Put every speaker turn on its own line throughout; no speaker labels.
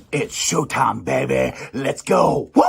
It's showtime, baby. Let's go. Woo!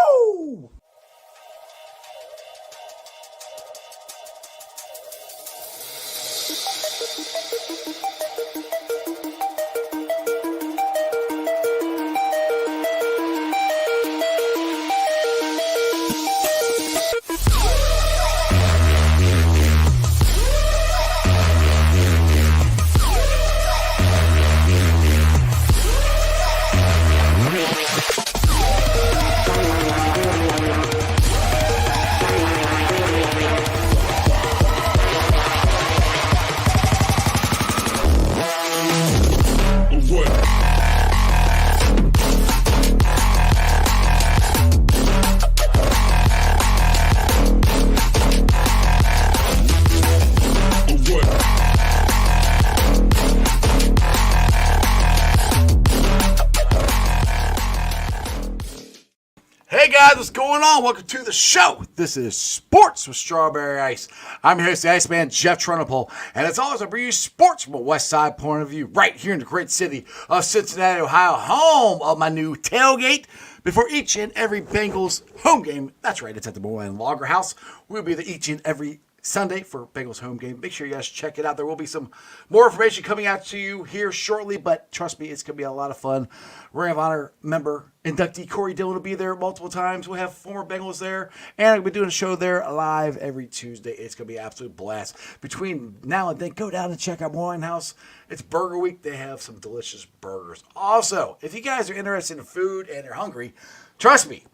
Hey guys, what's going on? Welcome to the show. This is Sports with Strawberry Ice. I'm your host, the Iceman, Jeff Trunapole, and as always, I bring you sports from a West Side point of view, right here in the great city of Cincinnati, Ohio, home of my new tailgate. Before each and every Bengals home game, that's right, it's at the Moreland Lager House. We'll be there each and every Sunday for Bengals home game. Make sure you guys check it out. There will be some more information coming out to you here shortly, but trust me, it's going to be a lot of fun. Ring of Honor member inductee Corey Dillon will be there multiple times. We'll have former Bengals there, and I'll be doing a show there live every Tuesday. It's going to be an absolute blast. Between now and then, go down and check out Wine House. It's Burger Week. They have some delicious burgers. Also, if you guys are interested in food and you're hungry, trust me,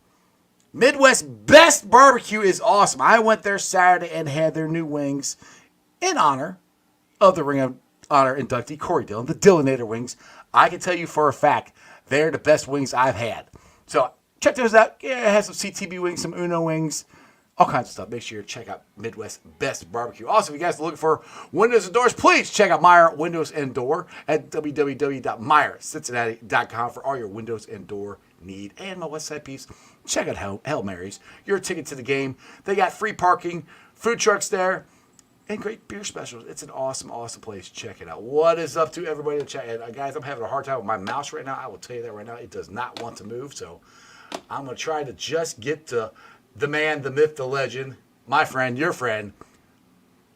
Midwest Best Barbecue is awesome. I went there Saturday and had their new wings in honor of the Ring of Honor inductee Corey Dillon, the Dillinator wings. I can tell you for a fact, they're the best wings I've had. So check those out. Yeah, it has some CTB wings, some Uno wings, all kinds of stuff. Make sure you check out Midwest Best Barbecue. Also, if you guys are looking for windows and doors, please check out Meyer Windows and Door at www.meyercincinnati.com for all your windows and door need. And my West Side peeps, check out Hail Marys, your ticket to the game. They got free parking, food trucks there, and great beer specials. It's an awesome, awesome place. Check it out. What is up to everybody to check it out? Guys, I'm having a hard time with my mouse right now. I will tell you that right now. It does not want to move, so I'm going to try to just get to the man, the myth, the legend, my friend, your friend,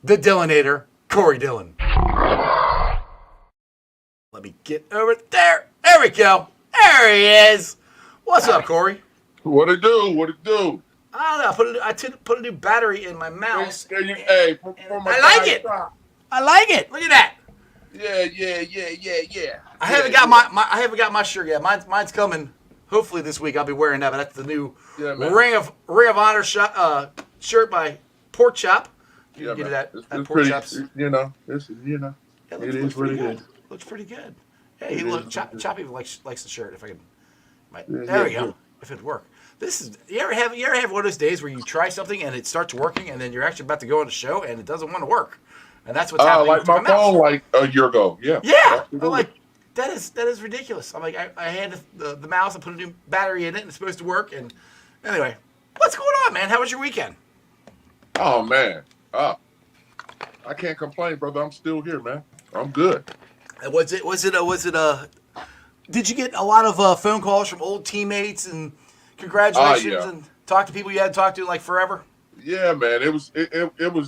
the Dillinator, Corey Dillon. Let me get over there. There we go. There he is. What's up, Corey?
What it do? What it do?
I don't know. I put a new battery in my mouse.
Hey,
I like it. I like it. Look at that.
Yeah.
I haven't got my shirt yet. Mine's coming. Hopefully this week I'll be wearing that. But that's the new Ring of Honor shirt by Pork Chop. You can get it at Pork Chops.
It is what it is.
Looks pretty good. Hey, look, Chop even likes the shirt. If I can, there we go. If it'd work. You ever have one of those days where you try something and it starts working and then you're actually about to go on the show and it doesn't want to work, and that's what's happening.
Like my phone, like a year ago. Yeah.
I'm like, that is ridiculous. I'm like, I had the mouse and put a new battery in it and it's supposed to work. And anyway, what's going on, man? How was your weekend?
Oh man, I can't complain, brother. I'm still here, man. I'm good.
Was it? Did you get a lot of phone calls from old teammates and congratulations and talk to people you hadn't talked to in like forever?
Yeah, man. It was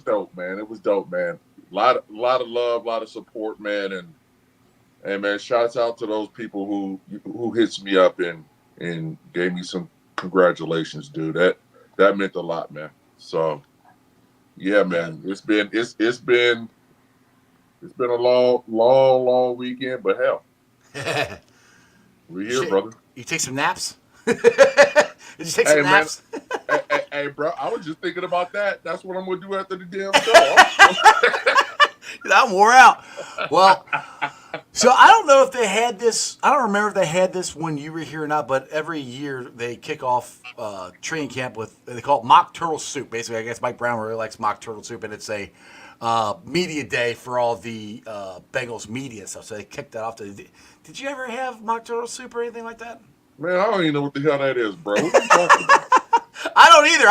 dope, man. It was dope, man. A lot of love, a lot of support, man. And man, shouts out to those people who hits me up and gave me some congratulations, dude. That meant a lot, man. So yeah, man. It's been a long weekend, but hell. We're here, brother.
You take some naps? Did you take some naps?
Hey, bro, I was just thinking about that. That's what I'm going to do after the damn show.
I'm wore out. Well, so I don't know if they had this. I don't remember if they had this when you were here or not, but every year they kick off training camp with, they call it mock turtle soup. Basically, I guess Mike Brown really likes mock turtle soup, and it's a media day for all the Bengals media stuff. So they kicked that off. Did you ever have mock turtle soup or anything like that?
Man, I don't even know what the hell that is, bro. What are you talking about?
I don't either.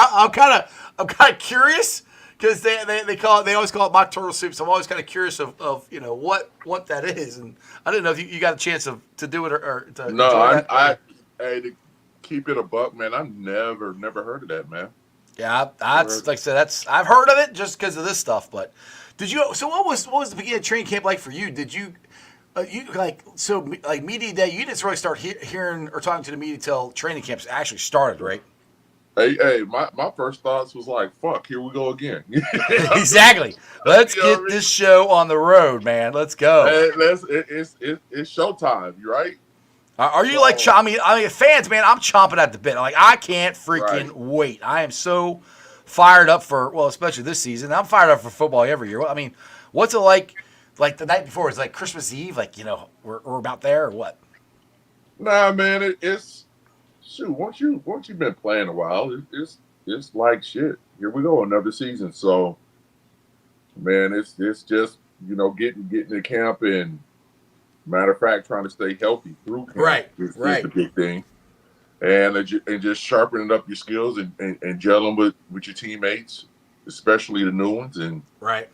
I'm kind of curious because they always call it mock turtle soup. So I'm always kind of curious of what that is, and I didn't know if you got a chance to do it or to
no. Hey, to keep it a buck, man. I never heard of that, man.
Yeah,
Never
that's
heard.
like I said. I've heard of it just because of this stuff. But did you? So what was the beginning of training camp like for you? Did you? Like media day, you didn't really start hearing or talking to the media till training camps actually started, right?
Hey, my first thoughts was like, fuck, here we go again. You
Exactly. Let's
know what
get this show on the road, man. Let's
I
go.
mean? It's showtime, right?
Are you like
So,
fans, man? I'm chomping at the bit. I'm like, I can't freaking
right.
wait. I am so fired up for, well, especially this season. I'm fired up for football every year. I mean, what's it like? Like the night before, it's like Christmas Eve. Like we're about there or what?
Nah, man, it's shoot. Once you've been playing a while, it's like shit. Here we go, another season. So, man, it's just getting to camp and matter of fact, trying to stay healthy through camp
Right,
is
right.
the big thing. And just sharpening up your skills and gelling with your teammates, especially the new ones,
Right.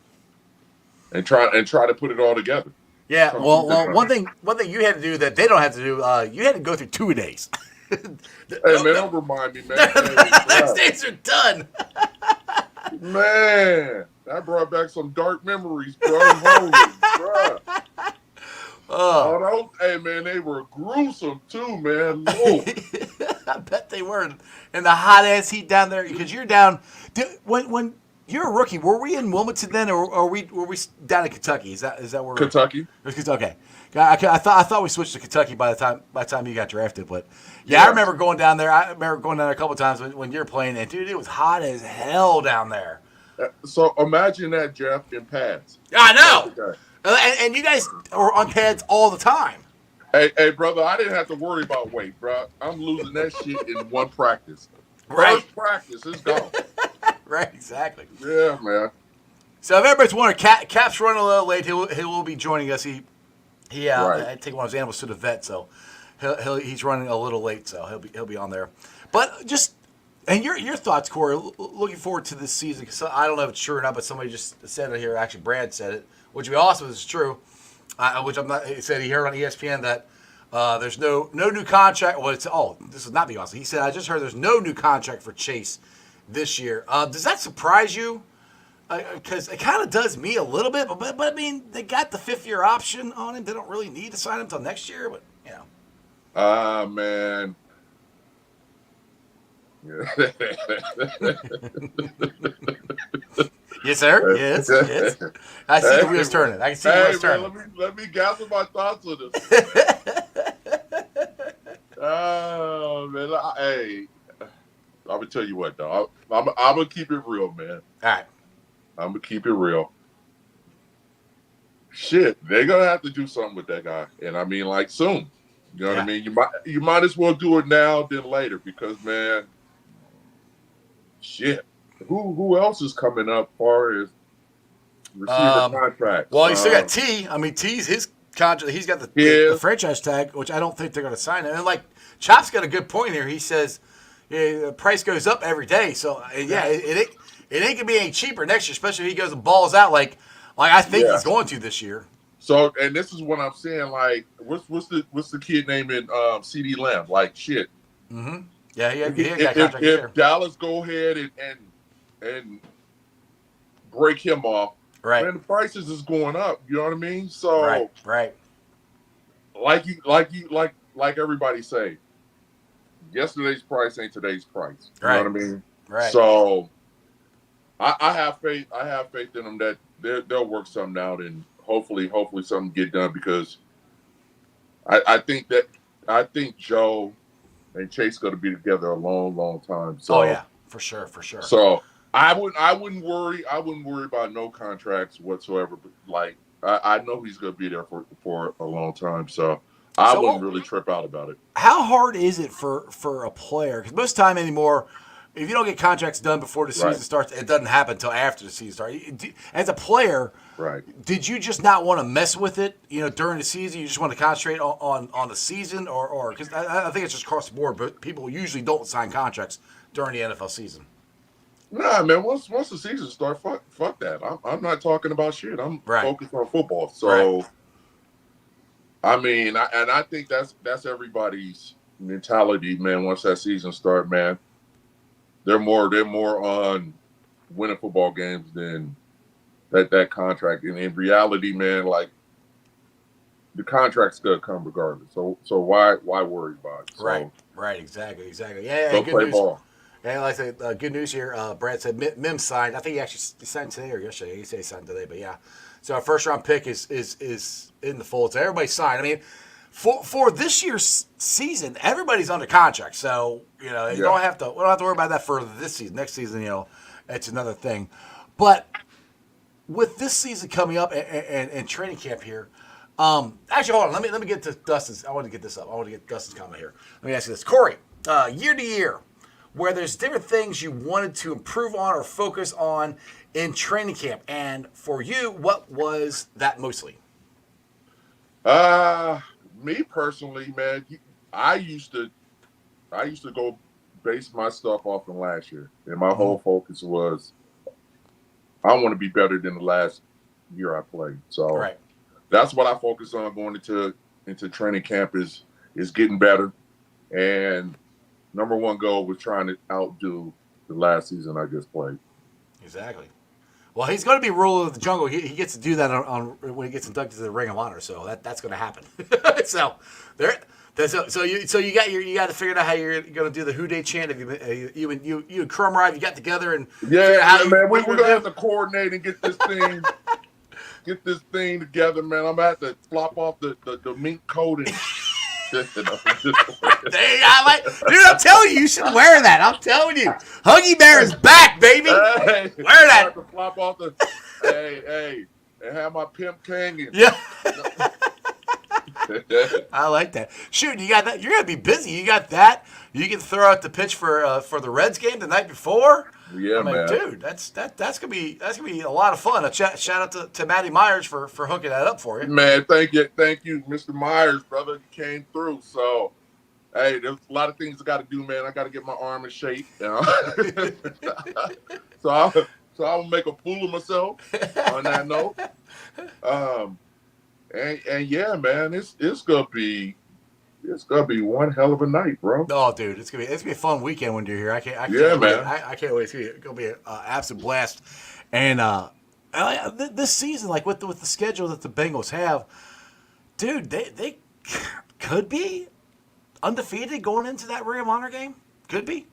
and try to put it all together.
Yeah.
Come
Well,
season
well, one
time.
thing one thing you had to do that they don't have to do. You had to go through 2 days.
Hey man, don't remind me, man. Hey,
The next
bro,
days are done.
man, that brought back some dark memories, bro. Holy, bro.
Oh.
Oh, hey man, they were gruesome too, man. Lord.
I bet they were in the hot ass heat down there because you're down. When you're a rookie, were we in Wilmington then, or were we down in Kentucky? Is that where?
Kentucky.
It was Kentucky. Okay. I thought we switched to Kentucky by the time you got drafted, but yeah, I
Yes.
remember going down there. I remember going down there a couple times when you're playing, and dude, it was hot as hell down there.
So imagine that, Jeff, in pads.
I know,
Okay.
and you guys were on pads all the time.
Hey, brother, I didn't have to worry about weight, bro. I'm losing that shit in one practice.
Right,
First practice, it's gone.
right, exactly.
Yeah, man.
So if everybody's wondering, Cap's running a little late. He will be joining us. He
Right.
I take one of his animals to the vet, so he's running a little late, so he'll be on there. But just and your thoughts, Corey. Looking forward to this season. Cause I don't know if it's true or not, but somebody just said it here. Actually, Brad said it, which we also is true. Which I'm not. He said he heard on ESPN that there's no new contract. Well, this is not the awesome. He said I just heard there's no new contract for Chase this year. Does that surprise you? Because it kind of does me a little bit, but I mean they got the 5th-year option on him. They don't really need to sign him until next year, but
Ah, man. Yeah.
Yes, sir. Yes, yes. I see the wheels turning. I can see the
Hey,
wheels
man,
turning.
let me gather my thoughts on this. Oh, man. Hey, I'm gonna tell you what, though. I'm gonna keep it real, man.
All right.
I'm gonna keep it real. Shit, they're gonna have to do something with that guy, and I mean, like soon. You know what I
Yeah.
mean? You might as well do it now than later because, man, shit. Who else is coming up far as receiver contracts?
Well, you still got T. I mean, T's his contract. He's got the
His
franchise tag, which I don't think they're going to sign him. And like Chop's got a good point here. He says the price goes up every day. So yeah, it ain't gonna be any cheaper next year, especially if he goes and balls out like I think he's
yes.
going to this year.
So, and this is what I'm saying. Like, what's the kid name in CD Lamb? Like, shit.
Mm-hmm. Yeah, he got a contract this year.
If Dallas go ahead and break him off,
Right.
man, the prices is going up. You know what I mean? So,
Right.
like everybody say, yesterday's price ain't today's price. You know what I mean?
Right.
So, I have faith. I have faith in them that they'll work something out and hopefully something get done because I think Joe and Chase going to be together a long time. So,
oh yeah, for sure.
So I wouldn't worry about no contracts whatsoever. But like I know he's going to be there for a long time. So I wouldn't really trip out about it.
How hard is it for a player? Because most time anymore, if you don't get contracts done before the season starts, it doesn't happen until after the season starts. As a player, did you just not want to mess with it? During the season, you just want to concentrate on the season, or because I think it's just across the board. But people usually don't sign contracts during the NFL season.
Nah, man. Once the season starts, fuck that. I'm not talking about shit. I'm focused on football. So, I mean, I think that's everybody's mentality, man. Once that season start, man, they're more on winning football games than that contract. And in reality, man, like the contract's gonna come regardless. So why worry about it?
Right.
So
Right. Exactly. Yeah.
go
Good
play
news.
ball.
Yeah, like I said, good news here. Brad said Mims signed. I think he actually signed today or yesterday. He said he signed today, but yeah. So our first round pick is in the fold. So everybody signed. I mean, for this year's season, everybody's under contract. So you know you don't have to. We don't have to worry about that for this season. Next season, you know, it's another thing. But with this season coming up and training camp here. Actually, hold on. Let me get to Dustin's. I want to get this up. I want to get Dustin's comment here. Let me ask you this, Corey. Year to year, where there's different things you wanted to improve on or focus on in training camp, and for you, what was that mostly?
Me personally, man, I used to go base my stuff off from last year, and my whole focus was I want to be better than the last year I played. So
Right.
that's what I focus on going into training camp is getting better. And number one goal was trying to outdo the last season I just played.
Exactly. Well, he's going to be ruler of the jungle. He gets to do that on when he gets inducted to the Ring of Honor. So that's going to happen. So there. So you got to figure out how you're going to do the Who Dey chant. If you and Crumb Ride, you got together and
man, we're going to have to coordinate and get this thing. Get this thing together, man. I'm about to flop off the mink coat and
dude, I'm telling you, you should wear that. I'm telling you, Huggy Bear is back, baby.
Hey,
wear that.
To flop off the hey, and have my pimp king.
Yeah. I like that. Shoot, you got that. You're gonna be busy. You got that. You can throw out the pitch for the Reds game the night before.
Yeah,
man. Dude, that's gonna be a lot of fun. A shout out to Matty Myers for hooking that up for you.
Man, thank you, Mr. Myers, brother. You came through. So, hey, there's a lot of things I got to do, man. I got to get my arm in shape. You know? so I'll make a fool of myself on that note. And yeah, man, it's gonna be one hell of a night, bro.
Oh, dude, it's gonna be a fun weekend when you're here. I can't
man.
Wait. I can't wait. It's gonna be an absolute blast. And this season, like with the schedule that the Bengals have, dude, they could be undefeated going into that Ring of Honor game. Could be.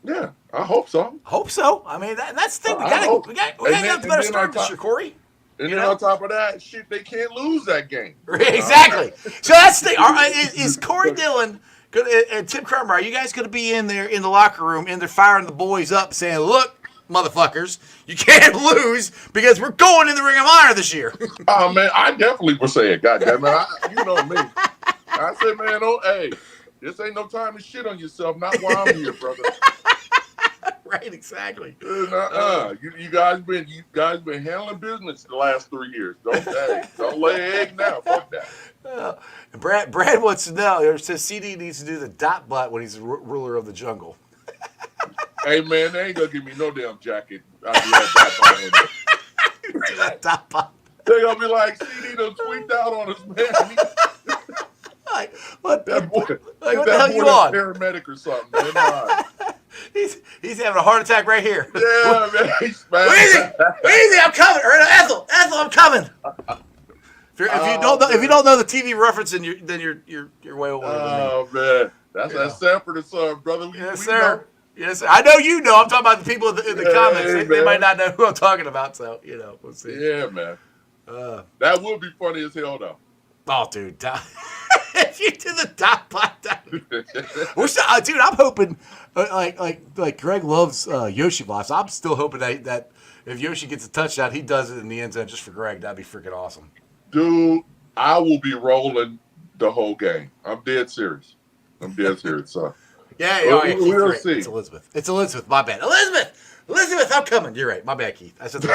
Yeah, I hope so.
Hope so. I mean, that's the thing. We got to get a better start this year, Corey.
And then on top of that, shit, they can't lose that game.
Exactly. So that's the thing. Is Corey Dillon and Tim Crummer, are you guys going to be in there in the locker room and they're firing the boys up saying, look, motherfuckers, you can't lose because we're going in the Ring of Honor this year?
Oh, man, I definitely would say it. Goddamn, man. You know me. I said, man, hey, this ain't no time to shit on yourself. Not while I'm here, brother.
Right, exactly.
You guys been handling business the last 3 years. Don't lay an egg now. Fuck that.
Brad wants to know. It says CD needs to do the dot butt when he's ruler of the jungle.
Hey man, they ain't gonna give me no damn jacket. I'll do that
dot butt.
They're gonna be like, CD done tweaked out on us, man.
Like, what the
hell
you on?
Paramedic or something, man.
He's having a heart attack right here.
Yeah, man. He's
Easy, I'm coming. Ethel, I'm coming. If you don't know the TV reference, then you're way over.
Oh man, that's Sanford and Son, brother.
Yes, sir. Yes, sir. I know you know. I'm talking about the people in the comments. They might not know who I'm talking about, so we'll see.
Yeah, man. That would be funny as hell, though.
Oh, dude. If you do the dot bot, dude, I'm hoping like Greg loves Yoshi Vlogs. I'm still hoping that if Yoshi gets a touchdown, he does it in the end zone just for Greg. That'd be freaking awesome.
Dude, I will be rolling the whole game. I'm dead serious. So we'll see.
It's Elizabeth. My bad. Elizabeth, I'm coming. You're right. My bad, Keith. I said the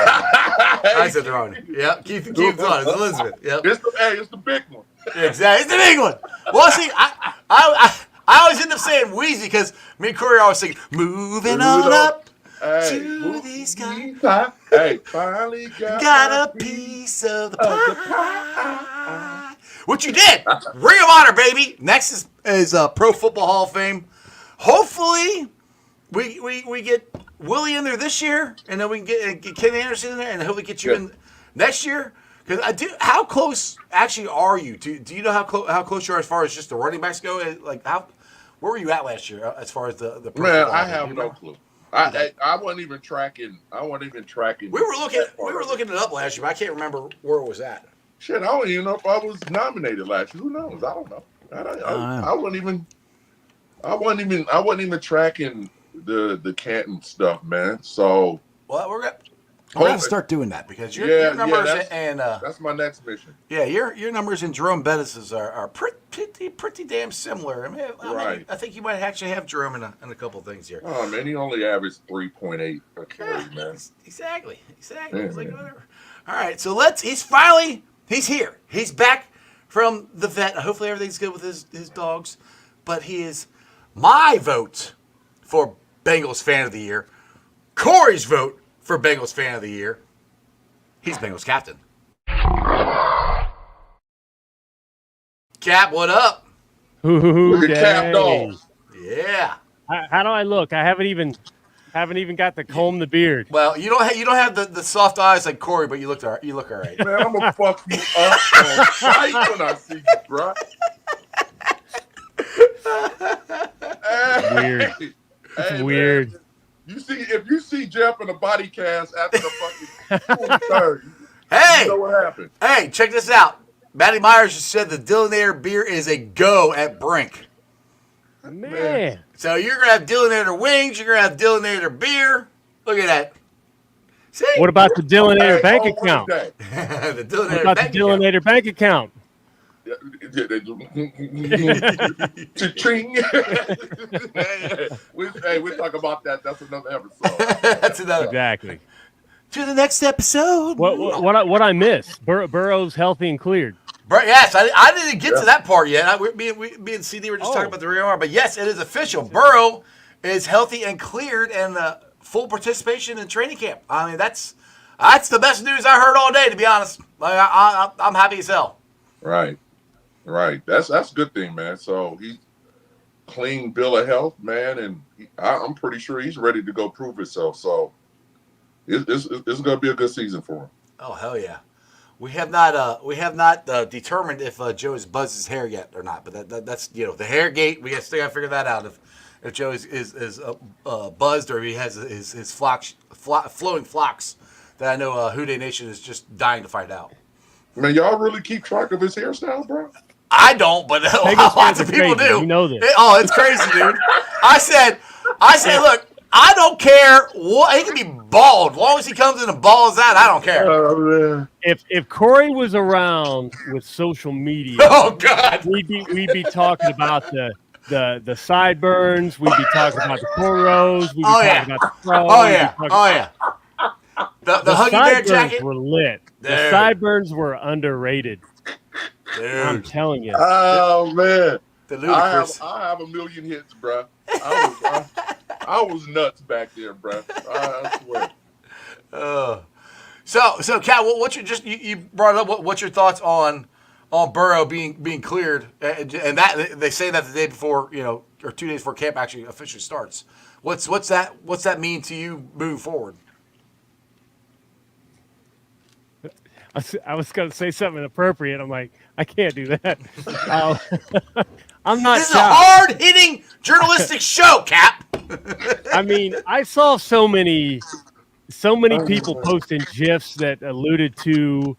wrong name. Yeah, Keith on. It's Elizabeth. Yep.
It's the big one.
Exactly. It's the big one. Well, see, I always end up saying Wheezy because me and Corey are always singing, moving on up to the sky.
Hey, finally
got a piece of the pie. What you did. Ring of Honor, baby. Next is is Pro Football Hall of Fame. Hopefully, we get Willie in there this year, and then we can get Ken Anderson in there, and hopefully get you in next year. Because I do. How close actually are you? Do you know how close you are as far as just the running backs go? Like where were you at last year as far as the Pro
Man,
Football
I
Hall?
have no clue. I wasn't even tracking. We
were looking it up last year, but I can't remember where it was at.
Shit, I don't even know if I was nominated last year. Who knows? I don't know. I wasn't even tracking the Canton stuff, man. So
We're gonna start doing that because your numbers
that's my next mission.
Yeah, your numbers and Jerome Bettis's are pretty damn similar. I mean, I think you might actually have Jerome in a couple things here.
Oh man, he only averaged 3.8 a carry, man.
Exactly.
Yeah,
It's like whatever. All right, so he's here. He's back from the vet. Hopefully everything's good with his dogs. But he is my vote for Bengals Fan of the Year. Corey's vote for Bengals Fan of the Year. He's Bengals Captain. Cap, what up?
Look at Cap Dogs.
Yeah.
How do I look? I haven't even got to comb the beard.
Well, you don't have the soft eyes like Corey, but you look all right.
Man, I'm gonna fuck you up on sight when I see you, bro.
Weird. It's weird.
Man, if you see Jeff in a body cast after the fucking 23rd,
Hey,
you know what happened.
Hey, check this out. Matty Myers just said the Dillinator beer is a go at Brink.
Man.
So you're gonna have Dillinator wings. You're gonna have Dillinator beer. Look at that. See?
What about the Dillinator bank account?
the Dillinator
What about the
bank
Dillinator bank account?
Cha-ching. We'll talk about that. That's another episode.
That's another.
Exactly.
To the next episode.
What I missed? Burrow's healthy and cleared.
Yes, I didn't get to that part yet. Me and CD were just talking about the rear arm, but yes, it is official. Burrow is healthy and cleared, and full participation in training camp. I mean, that's the best news I heard all day, to be honest. I'm happy as hell.
Right. That's a good thing, man. So he's clean bill of health, man, and I'm pretty sure he's ready to go prove himself. So it's going to be a good season for him.
Oh hell yeah! We have not determined if Joe has buzzed his hair yet or not, but that's the hair gate. We still got to figure that out if Joe is buzzed or if he has his flowing flocks that I know Houday Nation is just dying to find out.
Man, y'all really keep track of his hairstyle, bro?
I don't, but lots of people do.
You know this.
It's crazy, dude. I said, look, I don't care what he can be bald, as long as he comes in and balls out. I don't care.
Oh,
If Corey was around with social media,
oh God,
we'd be talking about the sideburns. We'd be talking about the cornrows. We'd be talking about the fro.
Oh yeah. The Huggy Bear jacket
sideburns were lit.
Dude.
The sideburns were underrated.
Dude.
I'm telling you.
Oh man,
The ludicrous.
I have a million hits, bro. I was nuts back there, bro. I swear.
So Kat, what's your you brought up what's your thoughts on Burrow being cleared and that they say that the day before or 2 days before camp actually officially starts. What's that mean to you moving forward?
I was going to say something inappropriate. I'm like, I can't do that. I'm not.
This is a hard-hitting journalistic show, Cap.
I mean, I saw so many people posting GIFs that alluded to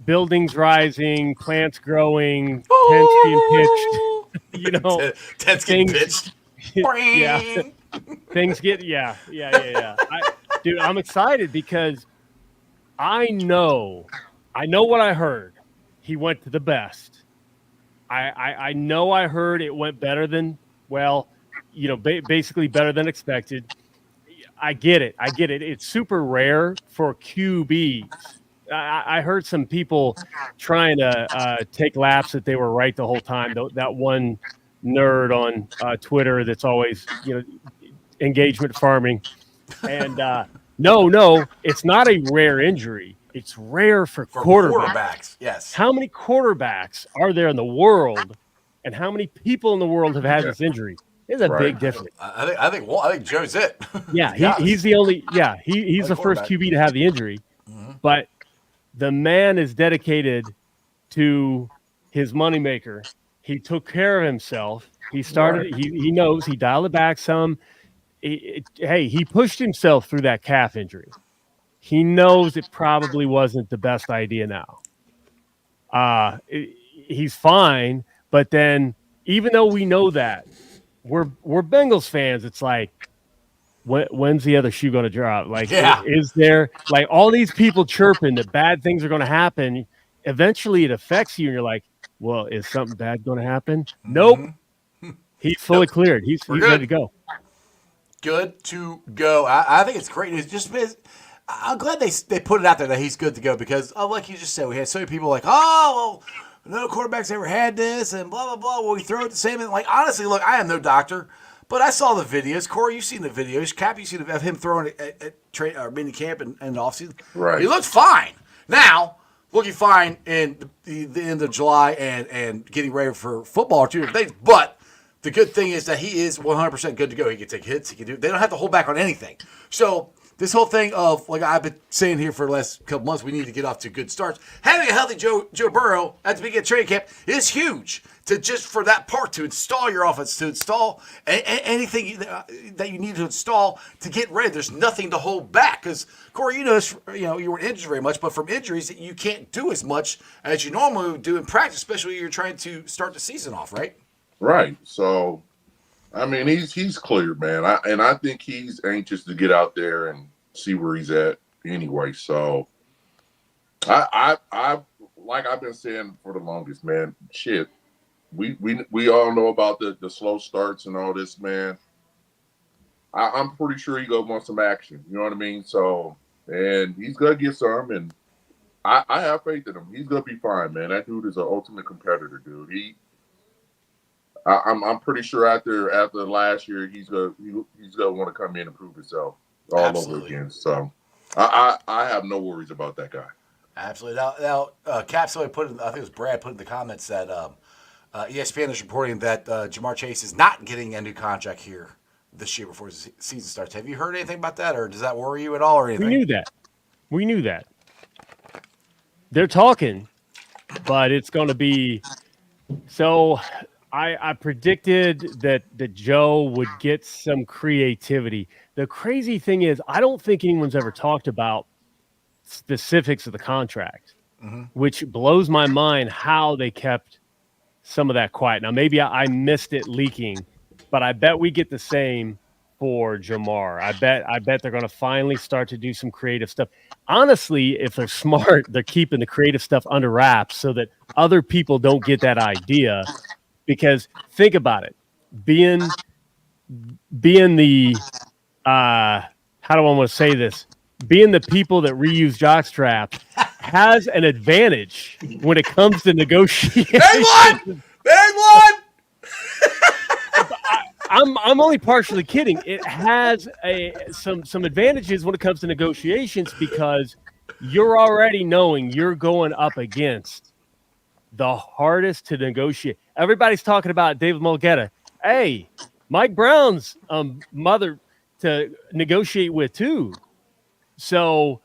buildings rising, plants growing, tents being pitched.
Tents getting pitched.
Yeah, things get yeah. Dude, I'm excited because I know what I heard. He went to the best. I know I heard it went better than basically better than expected. I get it. It's super rare for QBs. I heard some people trying to take laps that they were right the whole time. That one nerd on Twitter that's always engagement farming. And no, it's not a rare injury. It's rare for quarterbacks.
Yes.
How many quarterbacks are there in the world? and how many people in the world have had this injury. It's a big difference.
I think Joe's it.
Yeah, he's the only. Yeah, he's the first QB to have the injury, but the man is dedicated to his moneymaker. He took care of himself. He started. He knows. He dialed it back some. He pushed himself through that calf injury. He knows it probably wasn't the best idea now. He's fine, but then even though we know that, we're Bengals fans. It's like, when's the other shoe going to drop? Like, is there like all these people chirping that bad things are going to happen? Eventually, it affects you, and you're like, well, is something bad going to happen? Nope. He's fully cleared. He's ready to go.
Good to go. I think it's great. I'm glad they put it out there that he's good to go because, like you just said, we had so many people like, oh, well, no quarterback's ever had this and blah, blah, blah. Well, we throw it the same. And like, honestly, look, I am no doctor, but I saw the videos. Corey, you've seen the videos. Cap, you've seen of him throwing at mini camp and the offseason.
Right.
He looked fine. Now, looking fine in the end of July and getting ready for football are two different things. But the good thing is that he is 100% good to go. He can take hits. He can do. They don't have to hold back on anything. So this whole thing of, like I've been saying here for the last couple months, we need to get off to good starts. Having a healthy Joe Burrow at the beginning of training camp is huge. To just for that part to install your offense, to install anything that you need to install to get ready. There's nothing to hold back because Corey, you weren't injured very much, but from injuries you can't do as much as you normally would do in practice, especially when you're trying to start the season off, right?
Right. So, I mean, he's clear, man. I think he's anxious to get out there and see where he's at anyway. So, I like I've been saying for the longest, man. Shit. We all know about the slow starts and all this, man. I'm pretty sure he's gonna want some action. You know what I mean? So, and he's gonna get some, and I have faith in him. He's gonna be fine, man. That dude is an ultimate competitor, dude. I'm pretty sure after last year, he's gonna want to come in and prove himself all over again. So, I have no worries about that guy.
Absolutely. Now Cap, somebody put in, I think it was Brad put in the comments that. ESPN is reporting that Jamar Chase is not getting a new contract here this year before the season starts. Have you heard anything about that, or does that worry you at all, or anything?
We knew that. They're talking, but it's going to be – so I predicted that Joe would get some creativity. The crazy thing is I don't think anyone's ever talked about specifics of the contract, which blows my mind how they kept – some of that quiet. Now, maybe I missed it leaking, but I bet we get the same for Jamar. I bet they're going to finally start to do some creative stuff. Honestly, if they're smart, they're keeping the creative stuff under wraps so that other people don't get that idea. Because think about it, being the how do I want to say this? Being the people that reuse jockstrap has an advantage when it comes to negotiating.
They won!
I'm only partially kidding. It has some advantages when it comes to negotiations because you're already knowing you're going up against the hardest to negotiate. Everybody's talking about David Mulgeta. Hey, Mike Brown's mother to negotiate with too. So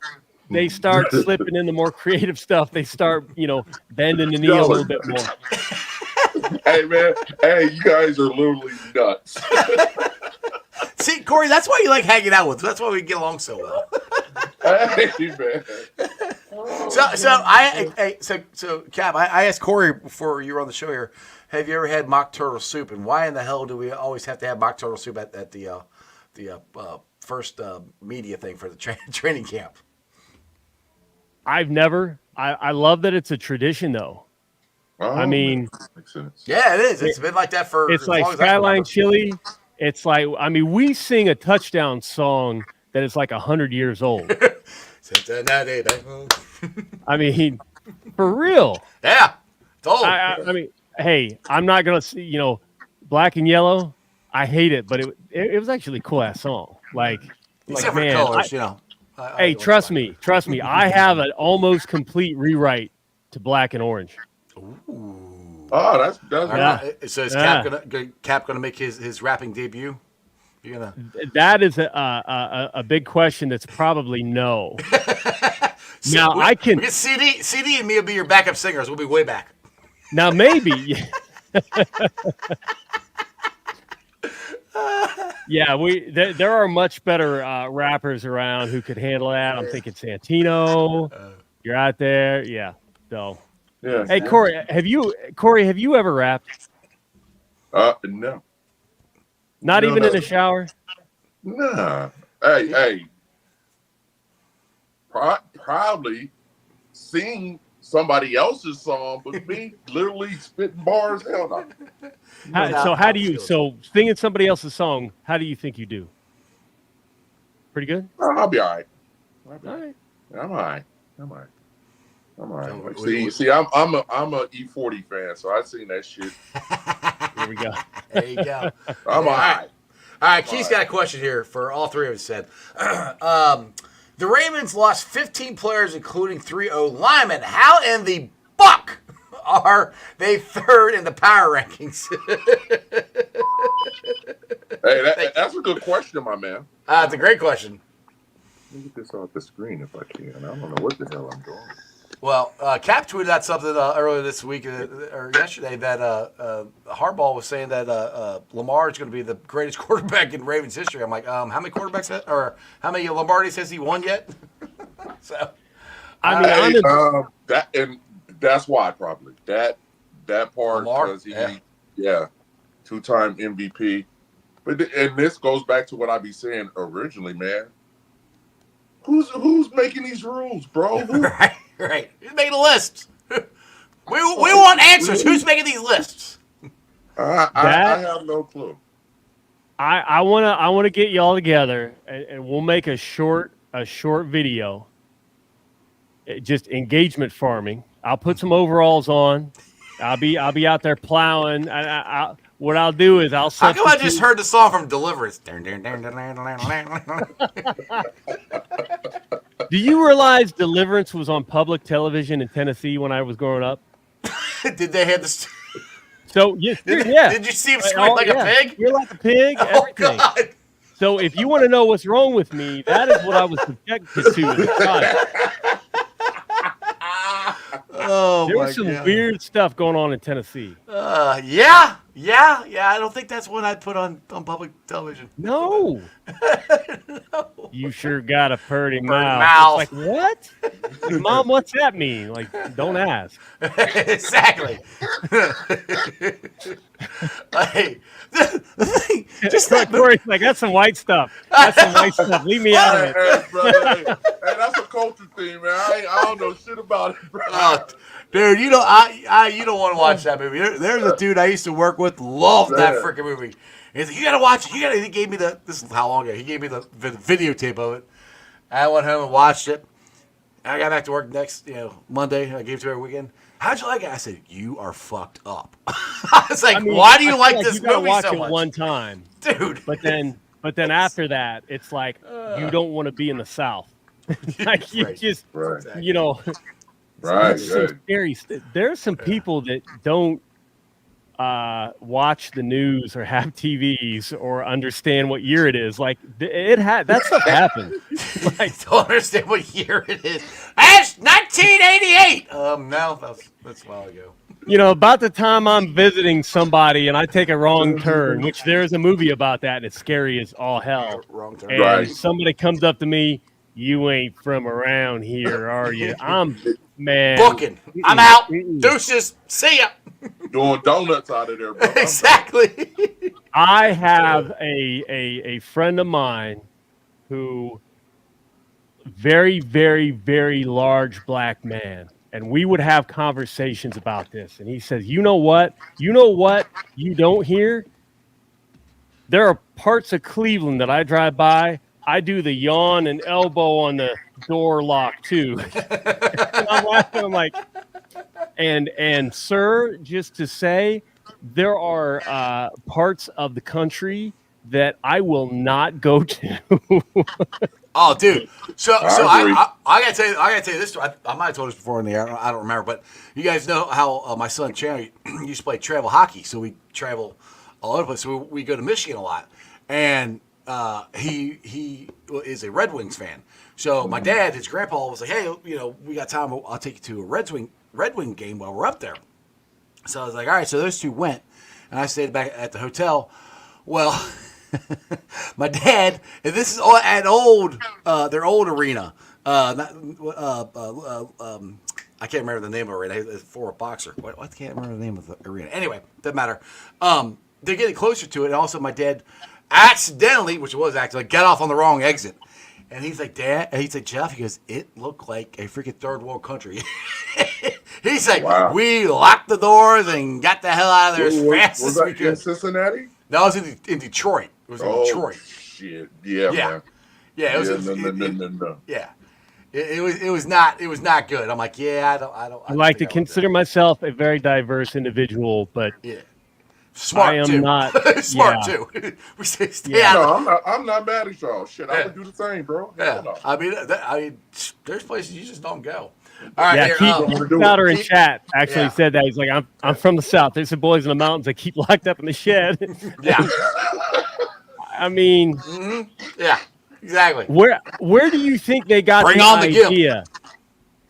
they start slipping in the more creative stuff. They start, bending the knee a little bit more.
Hey, man. Hey, you guys are literally nuts.
See, Corey, that's why you like hanging out with us. That's why we get along so well.
Hey, man.
So Cap, I asked Corey before you were on the show here, have you ever had mock turtle soup? And why in the hell do we always have to have mock turtle soup at the first media thing for the training camp?
I've never. I love that it's a tradition, though.
Oh,
I mean,
makes sense.
Yeah, it is. It's been like that for
it's
as
like
long as I can
Skyline
remember.
Chili. It's like, I mean, we sing a touchdown song that is like 100 years old. I mean, for real.
Yeah, it's old.
I mean, hey, I'm not gonna see, Black and Yellow. I hate it, but it was actually a cool ass song.
Except for the colors,
Hey, trust me. I have an almost complete rewrite to Black and Orange.
Ooh.
Oh, that's
So is Cap gonna make his rapping debut? You're gonna.
That is a big question. That's probably no. Now
we get CD and me will be your backup singers. We'll be way back.
Now maybe. Yeah, there are much better rappers around who could handle that. I'm thinking Santino. You're out there, yeah. So,
yeah.
Hey, Corey, have you ever rapped?
No.
Not even in the shower?
Nah. Hey. Probably sing somebody else's song, but me literally spitting bars. Hell no.
So singing somebody else's song, how do you think you do? Pretty good?
I'll be all right.
All right.
I'm all right. See, I'm a E40 fan, so I seen that shit.
Here we go.
There you go.
I'm all right.
All right, Keith's got a question here for all three of us. Said, the Ravens lost 15 players, including 3 O-linemen. How in the fuck are they third in the power rankings?
Hey, that's a good question, my man.
It's a great question.
Let me get this off the screen if I can. I don't know what the hell I'm doing.
Well, Cap tweeted out something earlier this week or yesterday that Harbaugh was saying that Lamar is going to be the greatest quarterback in Ravens history. I'm like, how many quarterbacks or how many Lombardis has he won yet? So,
that's why probably that part
Lamar?
because he 2-time MVP. And this goes back to what I be saying originally, man. Who's making these rules, bro?
Right. Who's making the lists? We want answers. Who's making these lists?
I have no clue.
I wanna get y'all together and we'll make a short video. Just engagement farming. I'll put some overalls on. I'll be out there plowing. What I'll do is I'll.
How come I just heard the song from Deliverance?
Do you realize Deliverance was on public television in Tennessee when I was growing up?
Did they have this?
So yeah.
Did you see him squeak like a pig?
You're like a pig. Everything.
God.
So if you want to know what's wrong with me, that is what I was subjected to as a child. There was some weird stuff going on in Tennessee.
Yeah. I don't think that's one I'd put on public television.
No.
No.
You sure got a pretty mouth. It's like, what? Like, Mom, what's that mean? Like, don't ask.
Exactly. Hey, the thing, just that
like, that's some white stuff. That's some white stuff. Leave me out of it.
Hey, brother, hey, that's a culture thing, man. I don't know shit about it, bro.
Dude, you don't want to watch that movie. There's a dude I used to work with, loved that freaking movie. He's like, you gotta watch it. He gave me this is how long ago. He gave me the videotape of it. I went home and watched it. I got back to work next, Monday. I gave it to her weekend. How'd you like it? I said, you are fucked up. I was like, why do you like this movie
watch
so
it
much?
One time,
dude.
But then after that, it's like you don't want to be in the South. Like you just,
Right.
Scary. There's some people that don't watch the news or have TVs or understand what year it is. Like that stuff happens.
Like, don't understand what year it is. That's 1988. No, that's a while ago.
About the time I'm visiting somebody and I take a wrong turn, which there's a movie about that, and it's scary as all hell.
Wrong turn.
And somebody comes up to me, you ain't from around here, are you? Man.
Booking. I'm out. Deuces. See ya.
Doing donuts out of there, bro.
Exactly.
I have a friend of mine who very, very, very large black man. And we would have conversations about this. And he says, you know what? You don't hear? There are parts of Cleveland that I drive by. I do the yawn and elbow on the door lock too. And I'm laughing. I'm like, and sir, just to say, there are parts of the country that I will not go to.
Oh, dude. So
agree.
I gotta tell you this. I might have told this before in the air. I don't remember, but you guys know how my son Chandler used to play travel hockey. So we travel all over the place. So we go to Michigan a lot, and he is a Red Wings fan. So my dad, his grandpa, was like, "Hey, we got time. I'll take you to a Red Wing game while we're up there." So I was like, "All right." So those two went, and I stayed back at the hotel. Well. My dad, and this is at their old arena. I can't remember the name of it. It's for a boxer. What? I can't remember the name of the arena. Anyway, doesn't matter. They're getting closer to it, and also my dad accidentally, which it was actually, got off on the wrong exit. And he's like, "Dad," and he's like, "Jeff," he goes, "it looked like a freaking third world country." He's like,
Wow.
"We locked the doors and got the hell out of there as fast
was
as
that
we could."
in Cincinnati?
No, it was in Detroit. It was in Detroit.
Shit. Yeah, man.
Yeah, it was.
No.
Yeah, it was not good. I'm like, yeah, I don't.
I like to consider myself a very diverse individual, but
Yeah, smart
I am
too.
not
Smart
yeah.
too. We stay out.
No, I'm not mad at y'all. Shit, I would do the same, bro.
Yeah,
Hell no.
I mean, there's places you just don't go. All right,
Yeah,
here,
Keith Crowder in chat actually
Yeah.
said that. He's like, I'm from the South. There's some boys in the mountains that keep locked up in the shed.
yeah,
I mean,
yeah, exactly.
where do you think they got
Bring
the
on the gimp.
idea?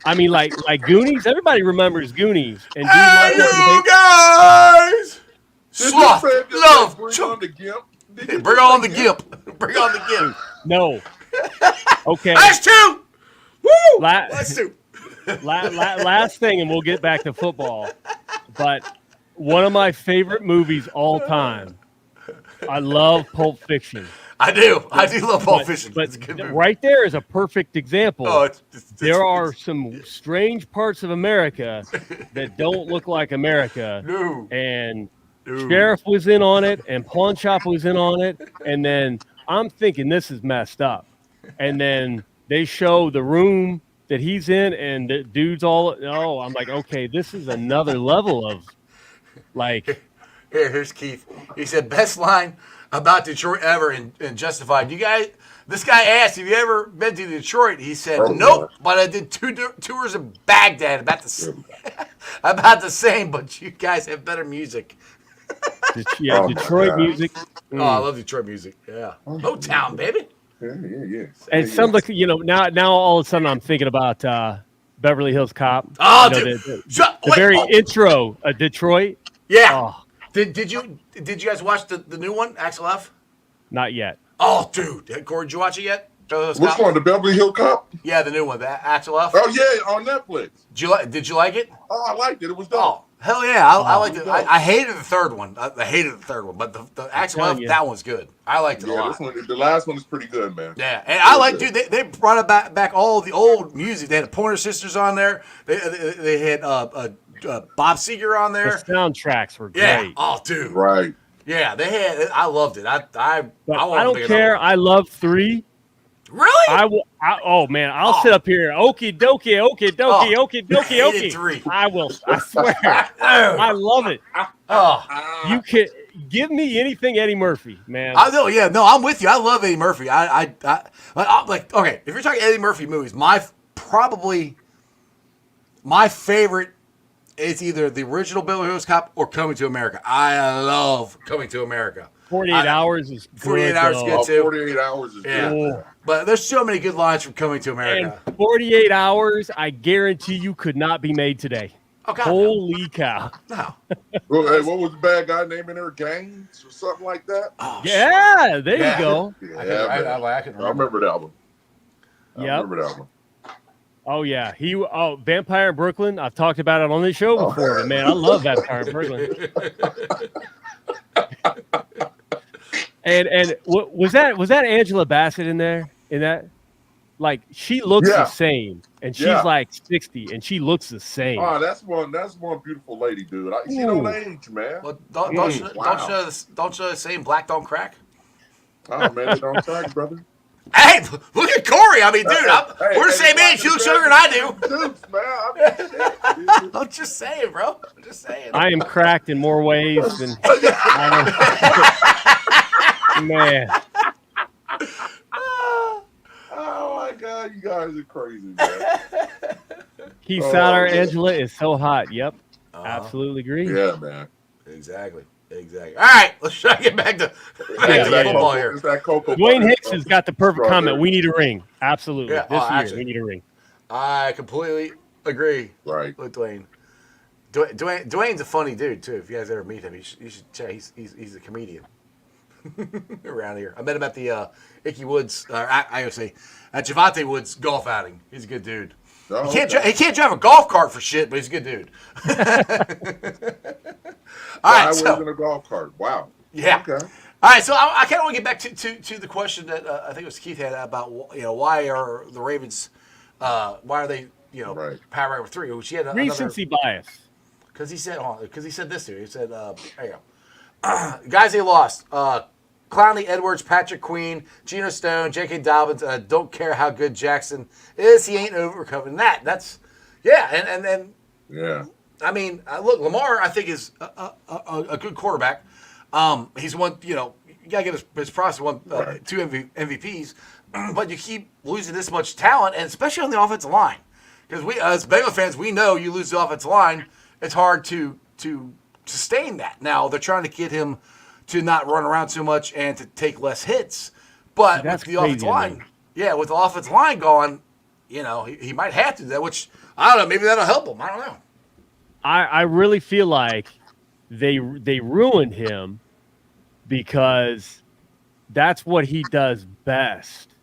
I mean, like Goonies. Everybody remembers Goonies. And
Hey,
dude,
you guys! Sloth, love,
Bring
choke.
on the gimp.
Bring on the gimp. Bring on the gimp.
no. Okay.
That's two. Woo!
La-
That's two.
Last thing, and we'll get back to football. But one of my favorite movies all time. I love Pulp Fiction.
I do love Pulp Fiction.
But
It's a good movie.
right there is a perfect example.
Oh,
There are some strange parts of America that don't look like America.
No.
And
No.
Sheriff was in on it, and Pawn Shop was in on it. And then I'm thinking this is messed up. And then they show the room that he's in, and the dude's all, I'm like, okay, this is another level of, like.
Here's Keith. He said, best line about Detroit ever in Justified. This guy asked, have you ever been to Detroit? He said, nope, but I did two tours of Baghdad. About the same, but you guys have better music.
Yeah, Detroit music.
Oh, I love Detroit music. Yeah. Motown, baby.
Yeah.
And some like, now all of a sudden I'm thinking about Beverly Hills Cop.
Oh,
dude,
dude.
the very intro of Detroit.
Yeah.
Oh,
Did you guys watch the new one, Axel F?
not yet.
Oh, dude. Corey, did you watch it yet?
Which one? The Beverly Hill Cop?
Yeah, the new one, the Axel F.
Oh yeah, on Netflix.
Did you like it?
Oh, I liked it. It was dope.
Oh, hell yeah. I liked it. I hated the third one. I hated the third one, but the Axel F,
telling you.
that one's good. I liked it a lot.
The last one is pretty good, man.
Yeah, and I like, dude. They brought it back all the old music. They had the Pointer Sisters on there. They had Bob Seger on
The
there.
soundtracks were great.
Yeah. Oh, dude.
Right.
Yeah, they had. I loved it.
But
I
don't care. I love 3.
Really?
Oh man, I'll sit up here. Okie dokie, okie dokie, okie dokie,
hated
okie.
3.
I will. I swear. I love it.
Oh,
You can give me anything Eddie Murphy, man.
I know. Yeah, no, I'm with you. I love Eddie Murphy. I like. Okay, if you're talking Eddie Murphy movies, probably my favorite is either the original Beverly Hills Cop or Coming to America. I love Coming to America.
48 hours is good.
48 hours is
though.
good too.
48 hours is
Yeah.
good.
But there's so many good lines from Coming to America.
And 48 hours, I guarantee you, could not be made today.
Oh, God,
Holy cow.
no.
Well, hey, what was the bad guy name in there? Gaines or something like that?
Oh,
Yeah, there
Yeah.
you go.
Yeah,
man. I can
I remember that one. I
Yep.
remember that one.
Oh, yeah. Vampire in Brooklyn. I've talked about it on this show before, but man, I love Vampire in Brooklyn. And was that Angela Bassett in there? In that, like, she looks
Yeah.
the same, and she's
Yeah.
like 60, and she looks the same.
Oh, that's one beautiful lady, dude. She don't age, man.
Well, don't you know the saying black don't crack?
Oh man, it don't crack, brother.
Hey, look at Corey. I mean, dude,
Hey,
we're the same
black
age. He looks
and
younger than I do.
Dukes, man. I mean, shit, dude.
I'm just saying, bro. I'm just saying.
I am cracked in more ways than I don't. Man,
Oh my God, you guys are crazy, man.
Keith
Oh,
Sauter,
man.
Angela is so hot. Yep, absolutely agree.
Yeah, man.
Exactly. All right, let's try to get back to
Yeah,
football here.
It's that cocoa
Dwayne
butter,
Hicks has got the perfect comment.
strawberry.
We need a ring. Absolutely.
Yeah,
This year,
actually,
we need a ring.
I completely agree
Right.
with Dwayne. Dwayne's a funny dude too. If you guys ever meet him, you should check. He's a comedian around here. I met him at the Icky Woods. I would say at Javante Woods golf outing. He's a good dude.
Oh,
He can't
okay.
he can't drive a golf cart for shit, but he's a good dude. All right,
I was
so
in a golf cart. Wow.
yeah.
Okay.
All right, so I kind of want to get back to the question that I think it was Keith had about why are the Ravens why are they
Right.
power rank 3? Which he had
Recency bias.
because he said this to me. He said there you go. Guys they lost. Clowney, Edwards, Patrick Queen, Geno Stone, J.K. Dobbins. Don't care how good Jackson is. He ain't overcoming that. That's and
Yeah.
I mean, look, Lamar, I think is a good quarterback. He's won, you gotta give his props. Won
Right.
2 MVPs, but you keep losing this much talent, and especially on the offensive line, because we, as Bengals fans, we know you lose the offensive line, it's hard to sustain that. Now they're trying to get him to not run around too much and to take less hits, but
That's
with the offensive
crazy to
line,
me.
with the offensive line gone, he might have to do that. Which I don't know. Maybe that'll help him. I don't know.
I really feel like they ruined him because that's what he does best.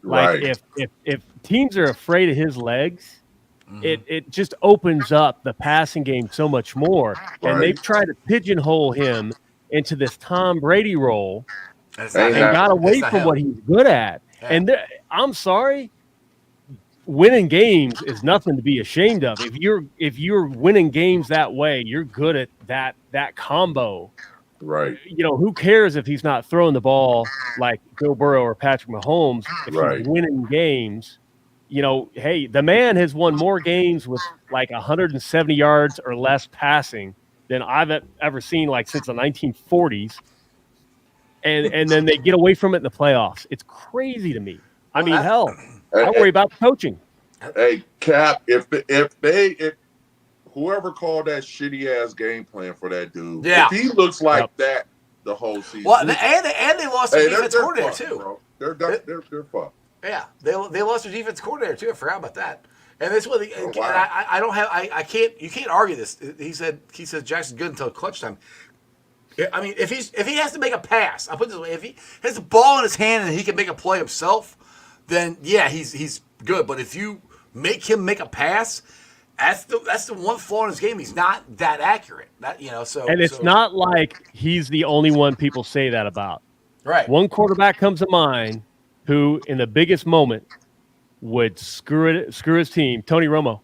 Like
Right.
if teams are afraid of his legs, it just opens up the passing game so much more. And
Right.
they've tried to pigeonhole him into this Tom Brady role
And it's
And
him.
and got away
It's not
from
him.
what he's good at.
Yeah.
And I'm sorry, winning games is nothing to be ashamed of. If you're winning games that way, you're good at that combo.
Right.
Who cares if he's not throwing the ball like Joe Burrow or Patrick Mahomes? If
Right.
he's winning games, hey, the man has won more games with like 170 yards or less passing than I've ever seen, like since the 1940s. And then they get away from it in the playoffs. It's crazy to me. I mean, hell, I worry about coaching.
Hey, Cap, if whoever called that shitty ass game plan for that dude,
Yeah.
if he looks like that the whole season,
Well, and they lost their defense coordinator
fucked,
too.
bro. They're fucked.
Yeah, they lost their defense coordinator too. I forgot about that. And this was
wow.
I don't have I can't you can't argue this. He said Jackson's good until clutch time. I mean, if he has to make a pass, I'll put it this way: if he has the ball in his hand and he can make a play himself, then yeah, he's good. But if you make him make a pass, that's the one flaw in his game. He's not that accurate.
And it's not like he's the only one people say that about.
right.
One quarterback comes to mind who, in the biggest moment, would screw his team. Tony Romo.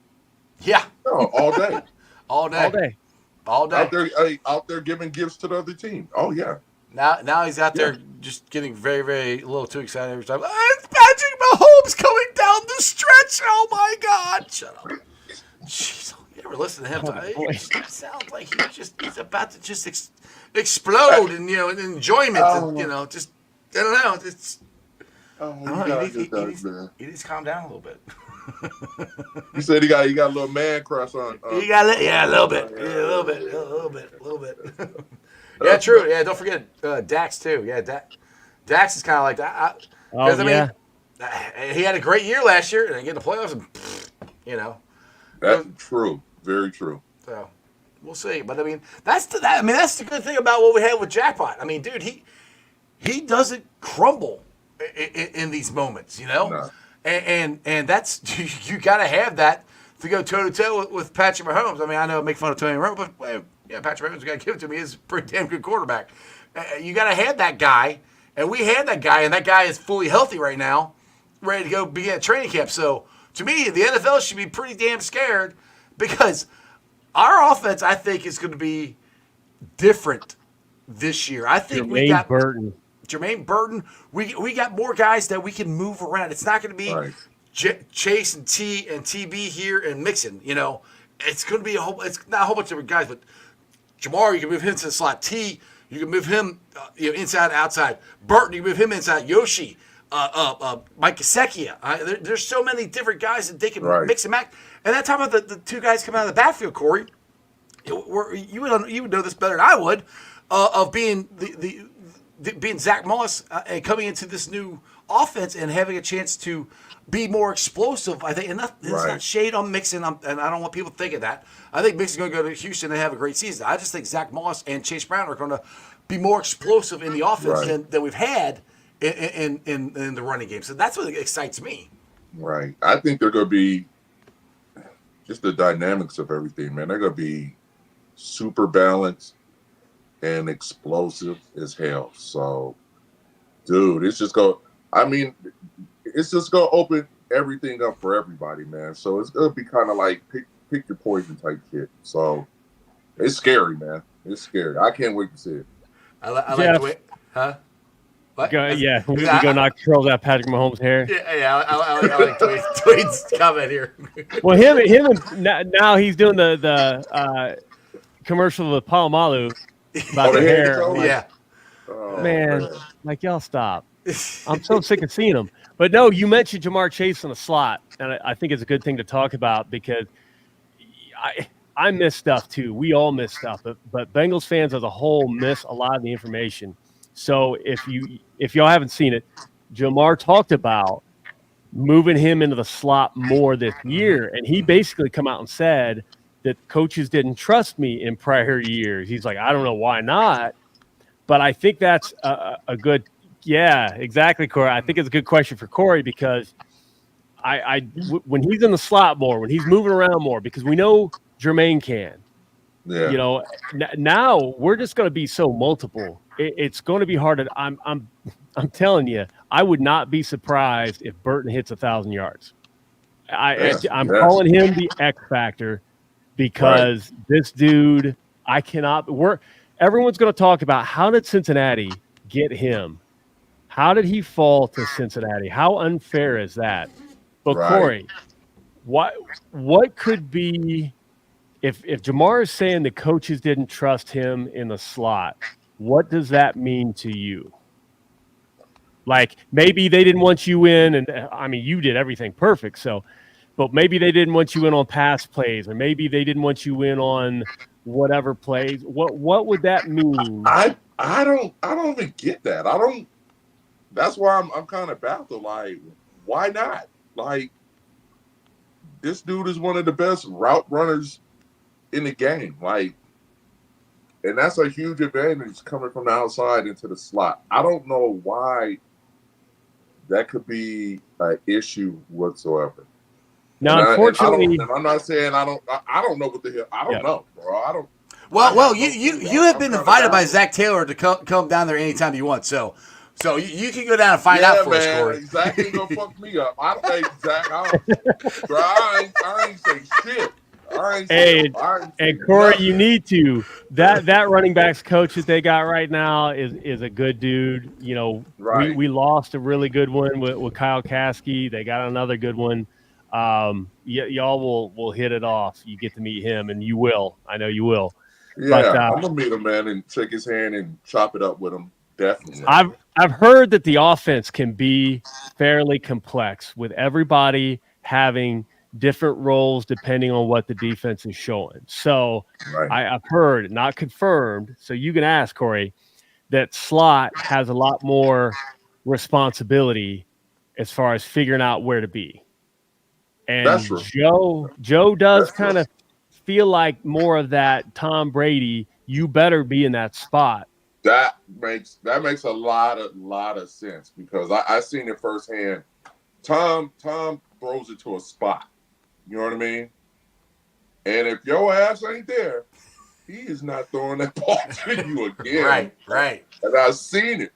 Yeah,
No, all day.
all day.
Out there giving gifts to the other team. Oh yeah.
Now he's out there just getting very, very a little too excited every time. It's Patrick Mahomes coming down the stretch. Oh my God! Shut up. Jeez, you ever listen to him? It sounds like he's about to just explode and in enjoyment. And, just I don't know. It's he needs to calm down a little bit.
He said he got a little man crush on.
A little bit, a little bit. Yeah, true. Yeah, don't forget Dax too. Yeah, Dax is kind of like that. He had a great year last year and then get in the playoffs and
That's true. Very true.
So we'll see. But I mean, that's the good thing about what we had with Jackpot. I mean, dude, he doesn't crumble in these moments,
No.
And that's you got to have that to go toe to toe with Patrick Mahomes. I mean, I know I make fun of Tony Romo, but Patrick Mahomes, got to give it to me. He's a pretty damn good quarterback. You got to have that guy, and we had that guy, and that guy is fully healthy right now, ready to go begin training camp. So to me, the NFL should be pretty damn scared because our offense, I think, is going to be different this year. I think we got Jermaine Burton. We got more guys that we can move around. It's not going to be
Right.
Chase and TB here and Mixon. It's going to be it's not a whole bunch of different guys, but Jamar, you can move him to the slot. T, You can move him inside, outside. Burton, you move him inside. Yoshi, Mike Gesicki. There's so many different guys that they can mix and match. And that time of the two guys coming out of the backfield, Corey, you would know this better than I would, of being being Zach Moss and coming into this new offense and having a chance to be more explosive. I think, and it's not shade on Mixon, and I don't want people thinking that. I think Mixon's going to go to Houston and have a great season. I just think Zach Moss and Chase Brown are going to be more explosive in the offense than we've had in the running game. So that's what excites me.
Right. I think they're going to be just the dynamics of everything, man. They're going to be super balanced and explosive as hell. So, dude, it's just going to open everything up for everybody, man. So it's going to be kind of like pick your poison type shit. So it's scary, man. It's scary. I can't wait to see it.
I like the way, huh? What?
We go knock curls out Patrick Mahomes' hair.
I like Dwayne's comment here.
Well, him and now he's doing the commercial with Palomalu about the hair.
Yeah.
Man, like, y'all stop. I'm so sick of seeing him. But no, you mentioned Jamar Chase in the slot, and I think it's a good thing to talk about because I miss stuff too. We all miss stuff, but Bengals fans as a whole miss a lot of the information. So if y'all haven't seen it, Jamar talked about moving him into the slot more this year, and he basically come out and said that coaches didn't trust me in prior years. He's like, I don't know why not, but I think that's a good. Yeah, exactly, Corey. I think it's a good question for Corey because when he's in the slot more, when he's moving around more, because we know Jermaine can. Yeah. You know, now we're just going to be so multiple. It's going to be hard. I'm telling you, I would not be surprised if Burton hits 1,000 yards. I'm calling him the X factor because this dude, I cannot. Everyone's going to talk about how did Cincinnati get him. How did he fall to Cincinnati? How unfair is that? But Corey, what could be if Jamar is saying the coaches didn't trust him in the slot? What does that mean to you? Like maybe they didn't want you in, and I mean you did everything perfect. So, but maybe they didn't want you in on pass plays, or maybe they didn't want you in on whatever plays. What would that mean?
I don't even get that. That's why I'm kind of baffled. Like, why not? Like, this dude is one of the best route runners in the game. Like, and that's a huge advantage coming from the outside into the slot. I don't know why that could be an issue whatsoever.
Now, unfortunately,
I'm not saying I don't know what the hell. I don't know, bro. I don't.
Well, you have been invited by Zach Taylor to come down there anytime you want. So you can go down and find out for us, Corey.
Zach ain't gonna fuck me up. I ain't say shit.
Hey, Corey, you need to. That running backs coach that they got right now is a good dude. You know, we lost a really good one with Kyle Kasky. They got another good one. Y'all will hit it off. You get to meet him, and you will. I know you will.
Yeah, but, I'm gonna meet him, man, and shake his hand and chop it up with him. Definitely.
I've heard that the offense can be fairly complex with everybody having different roles depending on what the defense is showing. So I've heard, not confirmed, so you can ask, Corey, that slot has a lot more responsibility as far as figuring out where to be. And
that's true.
Joe does kind of feel like more of that Tom Brady, you better be in that spot.
That makes a lot of sense because I seen it firsthand. Tom throws it to a spot. You know what I mean? And if your ass ain't there, he is not throwing that ball to you again.
Right.
And I've seen it.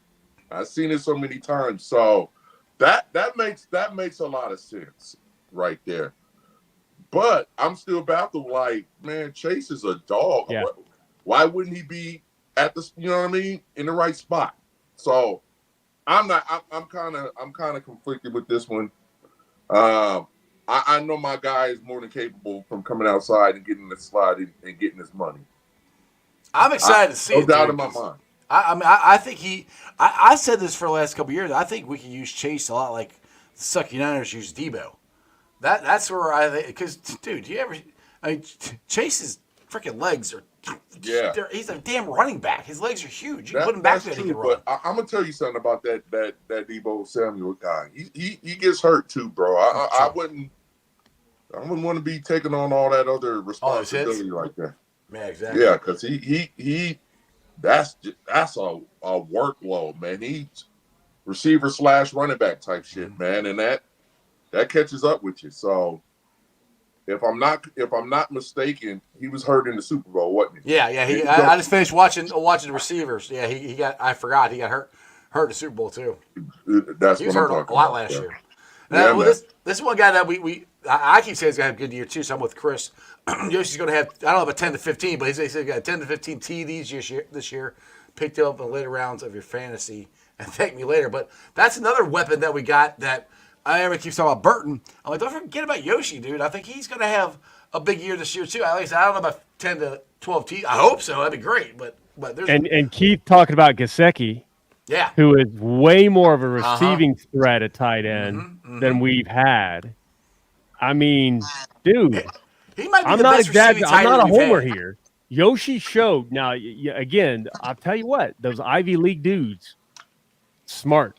I've seen it so many times. So that makes a lot of sense right there. But I'm still baffled. Like, man, Chase is a dog.
Yeah.
Why wouldn't he be at the, you know what I mean, in the right spot? So I'm kind of conflicted with this one. I know my guy is more than capable from coming outside and getting the slot and getting his money.
I'm excited to see
no
it.
No doubt in my mind.
I think I said this for the last couple of years. I think we can use Chase a lot like the Sucky Niners use Debo. That's where I think, because, dude, Chase's freaking legs are, he's a damn running back. His legs are huge. You can put him back there and he can run.
But I'm gonna tell you something about that Debo Samuel guy. He gets hurt too, bro. I wouldn't want to be taking on all that other responsibility like that.
Yeah, exactly.
Yeah, because that's a workload, man. He's receiver / running back type shit, man, and that catches up with you. So if I'm not mistaken, he was hurt in the Super Bowl, wasn't he?
Yeah. I just finished watching the receivers. Yeah, I forgot he got hurt in the Super Bowl too.
That's
he was
what
hurt
I'm talking
a lot
about,
last
yeah.
year.
Yeah,
well, this one guy that I keep saying he's gonna have a good year too. So I'm with Chris. Yoshi's gonna have, I don't know about 10 to 15, but he's got 10 to 15 TDs this year, picked up in the later rounds of your fantasy, and thank me later. But that's another weapon that we got that everybody keeps talking about Burton. I'm like, don't forget about Yoshi, dude. I think he's gonna have a big year this year too. At least I don't know about 10 to 12 TDs. I hope so. That'd be great. But there's
and Keith talking about Gesicki.
Yeah.
Who is way more of a receiving threat at tight end than we've had. I mean, dude,
he might be
I'm
the
not
best receiving tight
I'm
end
not a
we've
homer
had.
here. Yoshi showed. Now, again, I'll tell you what, those Ivy League dudes, smart.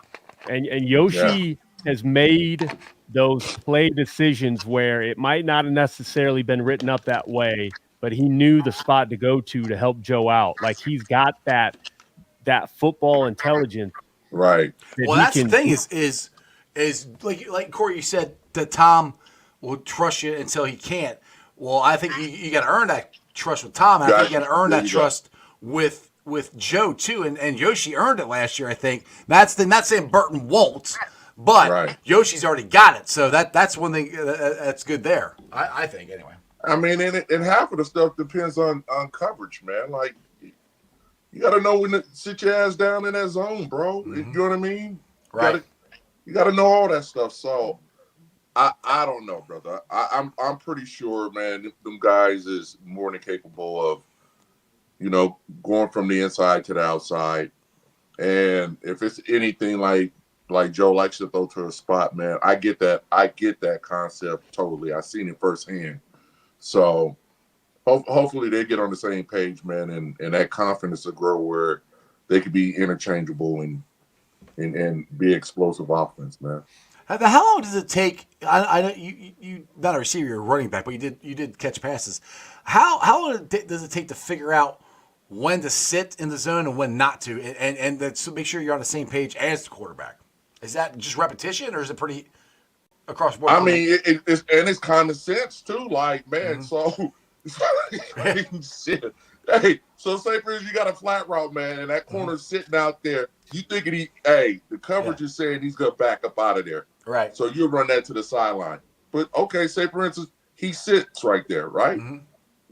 And Yoshi has made those play decisions where it might not have necessarily been written up that way, but he knew the spot to go to help Joe out. Like, he's got that football intelligence.
Right.
Well, that's the thing is like Corey, you said that Tom will trust you until he can't. Well, I think you got to earn that trust with Tom. And I think you got to earn that trust with Joe too. And Yoshi earned it last year, I think. Not saying Burton won't, but Yoshi's already got it. So that's one thing that's good there. I think anyway.
I mean, and half of the stuff depends on coverage, man. Like, you got to know when to sit your ass down in that zone, bro. You know what I mean?
Right.
You got to know all that stuff. So I don't know, brother. I'm pretty sure, man, them guys is more than capable of, going from the inside to the outside. And if it's anything like Joe likes to throw to a spot, man, I get that. I get that concept totally. I've seen it firsthand. So hopefully they get on the same page, man, and that confidence will grow where they could be interchangeable and be explosive offense, man.
How long does it take? I know you not a receiver, you're a running back, but you did catch passes. How long does it take to figure out when to sit in the zone and when not to, and so make sure you're on the same page as the quarterback? Is that just repetition, or is it pretty across the board?
I mean, it's common sense too. Like, man, so shit. Hey, so say for instance you got a flat route, man, and that corner's sitting out there. You thinking the coverage is saying he's gonna back up out of there.
Right.
So you run that to the sideline. But okay, say for instance, he sits right there, right? Mm-hmm.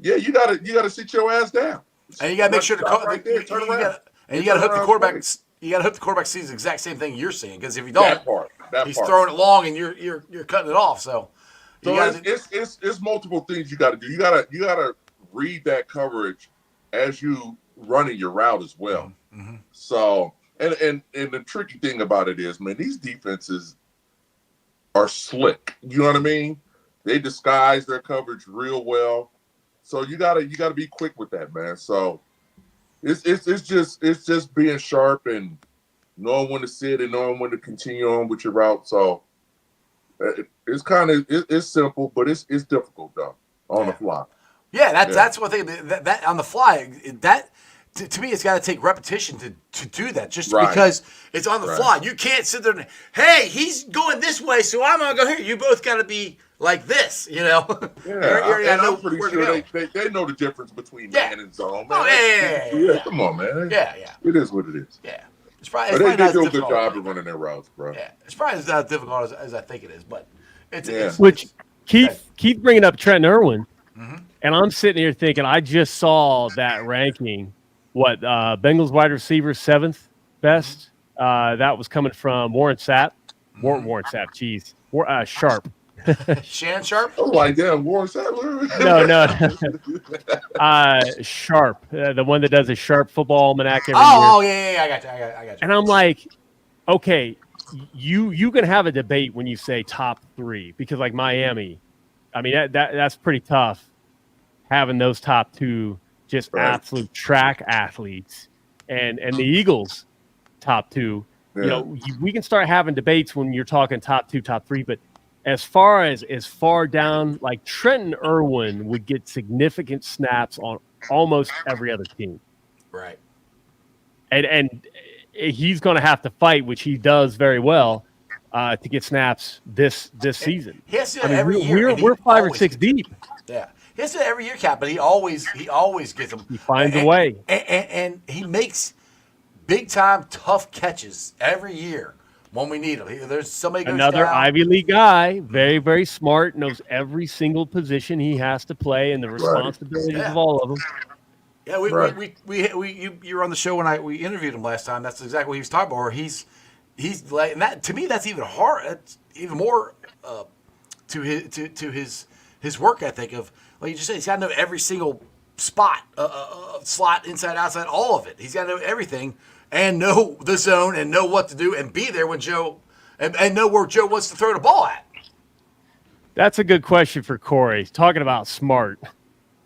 Yeah, you gotta sit your ass down.
And you gotta make sure
turn around.
You gotta hope the quarterback. You gotta hope the quarterback sees the exact same thing you're seeing, because if you don't, he's throwing it long and you're cutting it off. So
it's multiple things you gotta do. You gotta read that coverage as you running your route as well. Mm-hmm. So and the tricky thing about it is, man, these defenses are slick. You know what I mean? They disguise their coverage real well. So you gotta be quick with that, man. So it's just being sharp and knowing when to sit and knowing when to continue on with your route. So it's simple, but it's difficult though on the fly.
Yeah, that's one thing that on the fly. That to me, it's got to take repetition to do that. Just because it's on the fly, you can't sit there and, hey, he's going this way, so I'm gonna go here. You both got to be like this,
Yeah, I'm pretty sure they know the difference between man and zone. Man.
Oh yeah.
Come on, man.
Yeah.
It is what it is.
Yeah.
They do a good job of running their routes, bro.
Yeah, it's probably not as difficult as I think it is, but it's
which Keith bringing up Trent Irwin, and I'm sitting here thinking I just saw that ranking. What Bengals wide receiver 7th best? That was coming from Warren Sapp. Warren Sapp, Sharp.
Shannon Sharp?
I was like, damn, Warren Sattler.
No. Sharp, the one that does a Sharp football almanac every year.
Oh, yeah, I got you.
And I'm like, okay, you can have a debate when you say top 3 because like Miami, I mean that's pretty tough having those top 2 just absolute track athletes, and the Eagles top 2.
Yeah.
You know, we can start having debates when you're talking top 2, top 3, but as far down, like Trenton Irwin would get significant snaps on almost every other team.
Right.
And he's going to have to fight, which he does very well, to get snaps this season.
He has to do it every
year. We're 5 or 6 deep.
Yeah. He has to do it every year, Cap, but he always gets them.
He finds a way.
And he makes big-time tough catches every year when we need him. There's somebody goes
Another
down.
Ivy League guy, very, very smart, knows every single position he has to play and the responsibilities of all of them.
Yeah, you were on the show when we interviewed him last time. That's exactly what he was talking about. Where he's like, and that to me, that's even hard. That's even more to his work ethic of, like you just said, he's got to know every single spot, slot, inside, outside, all of it. He's got to know everything and know the zone and know what to do and be there when Joe and know where Joe wants to throw the ball at.
That's a good question for Corey. Talking about smart.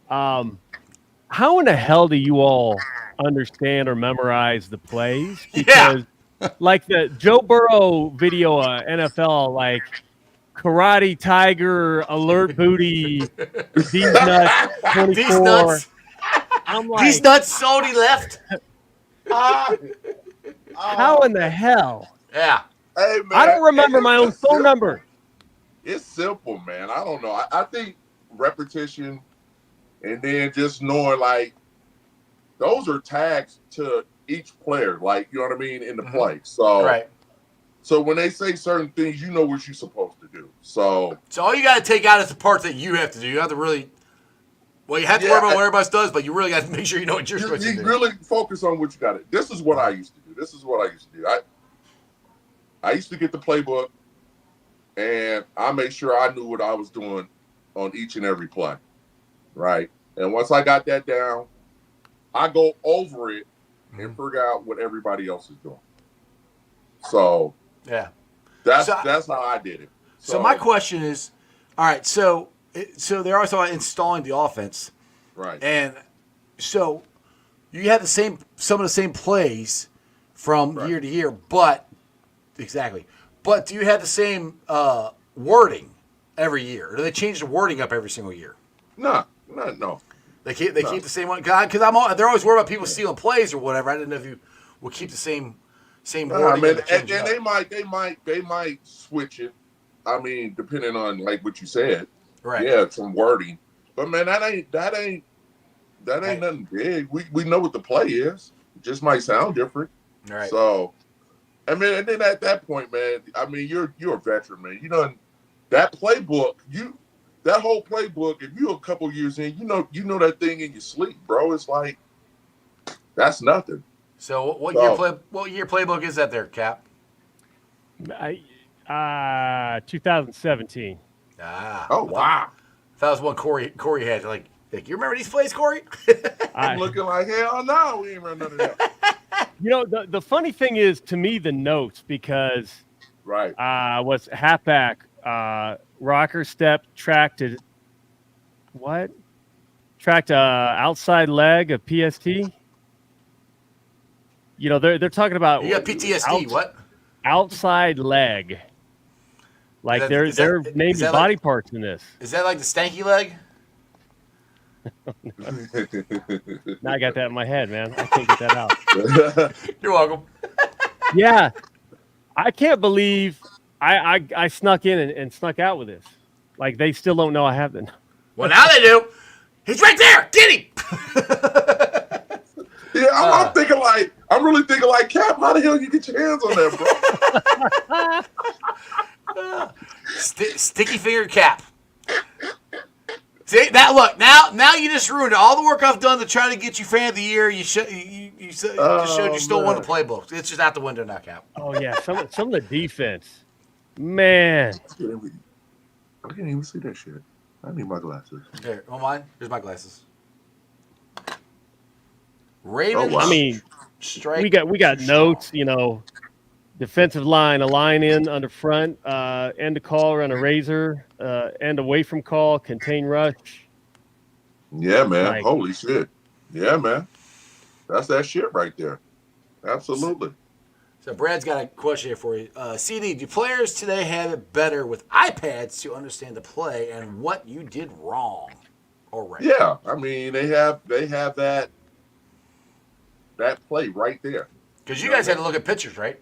How in the hell do you all understand or memorize the plays? Because like the Joe Burrow video, NFL, like Karate Tiger, Alert Booty, These Nuts, 24.
These Nuts.
I'm like,
These Nuts only left.
How in the hell?
Yeah.
Hey, man,
I don't remember my own phone number.
It's simple, man. I don't know. I think repetition and then just knowing, like, those are tags to each player, like, you know what I mean, in the play. So, so when they say certain things, you know what you're supposed to do. So
all you got to take out is the parts that you have to do. You have to really, well, you have to worry about what everybody else does, but you really got to make sure you know what you're supposed to do.
You really focus on what you got to do. This is what I used to do. I used to get the playbook, and I made sure I knew what I was doing on each and every play, right? And once I got that down, I go over it and figure out what everybody else is doing. So that's how I did it.
So my question is, all right, so they're always talking about installing the offense,
right?
And so you have some of the same plays from year to year, but do you have the same wording every year? Or do they change the wording up every single year?
No.
They keep the same one because they're always worried about people stealing plays or whatever. I didn't know if you will keep the same wording.
And they might switch it. I mean, depending on like what you said.
Right.
Yeah, some wording. But man, that ain't nothing big. We know what the play is. It just might sound different.
Right.
So, I mean, and then at that point, man, I mean, you're a veteran, man. You know that playbook. That whole playbook. If you're a couple years in, you know that thing in your sleep, bro. It's like that's nothing.
So what year playbook is that there, Cap?
2017.
Oh wow.
That was one Corey had. Like you remember these plays, Corey?
I'm looking like hell no, we ain't remember none of that.
You know, the funny thing is to me the notes because was halfback, rocker step, tracked outside leg of PST. You know, they're talking about
you got PTSD. What?
Outside leg. Like they're naming body parts in this.
Is that like the stanky leg?
Now I got that in my head, man. I can't get that out.
You're welcome.
Yeah. I can't believe I snuck in and snuck out with this. Like they still don't know I have them.
Well, now they do. He's right there. Get him.
Yeah, I'm really thinking like, Cap, how the hell you get your hands on that, bro?
Sticky finger Cap. See that? Look now you just ruined it. All the work I've done to try to get you fan of the year. You showed you still won the playbook. It's just out the window now, Cap.
Oh yeah, some of the defense, man.
I can't even see that shit. I need my glasses.
Here, hold mine. Here's my glasses.
Oh,
Ravens.
wow.
I mean,
strike.
we got
too
notes,
strong.
you know, defensive line, a line in under front, end of call, run a razor, end away from call, contain rush.
Yeah, man.
Like-
Holy shit. Yeah, man. That's that shit right there. Absolutely.
So Brad's got a question here for you. CD, do players today have it better with iPads to understand the play and what you did wrong or right?
Yeah, I mean they have that play right there.
Because you guys had to look at pictures, right?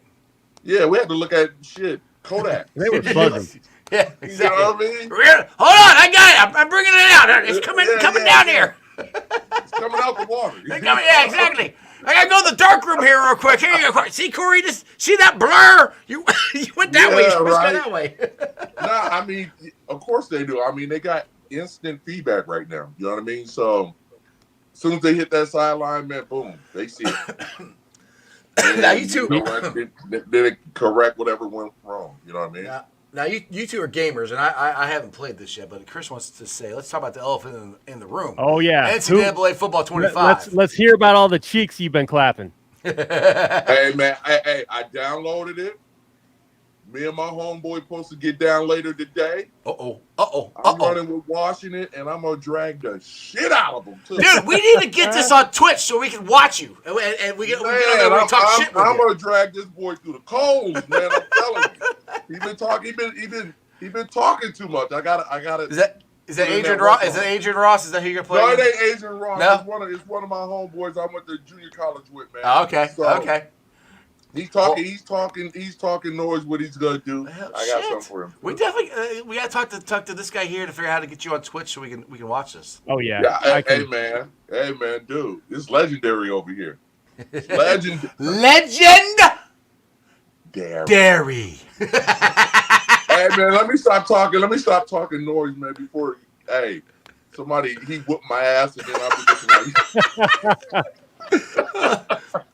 Yeah, we had to look at shit. Kodak.
They were buzzing.
Yeah,
You
exactly.
know what I mean?
Hold on, I got it. I'm bringing it out. It's coming down here.
It's coming out the water.
Yeah, exactly. I gotta go to the dark room here real quick. Here you go. See, Corey, just see that blur? You went that way. You're supposed to go that way.
Nah, I mean, of course they do. I mean, they got instant feedback right now. You know what I mean? So as soon as they hit that sideline, man, boom, they see it.
Now you two.
Then they correct whatever went wrong. You know what I mean?
Now you two are gamers, and I haven't played this yet, but Chris wants to say, let's talk about the elephant in the room.
Oh yeah,
NCAA football 25.
Let's hear about all the cheeks you've been clapping.
Hey man, I downloaded it. Me and my homeboy supposed to get down later today. I'm running with Washington, and I'm gonna drag the shit out of them too.
Dude, we need to get this on Twitch so we can watch you, and we get on there and talk shit with
I'm
you.
gonna drag this boy through the coals, man. I'm telling you, he been talking too much. I gotta.
Is that Adrian Ross? Is that Adrian Ross? Is that who you're playing?
No, it ain't Adrian Ross.
No?
It's one of my homeboys I went to junior college with, man.
Oh, okay.
So,
Okay.
He's talking noise. What he's gonna do?
Well,
I got
shit.
something for him.
We definitely we gotta talk to this guy here to figure out how to get you on Twitch so we can watch this.
Oh yeah.
Hey man, dude, it's legendary over here. It's legend.
Dairy.
Hey man, let me stop talking noise, man. Before somebody he whooped my ass and then I'll be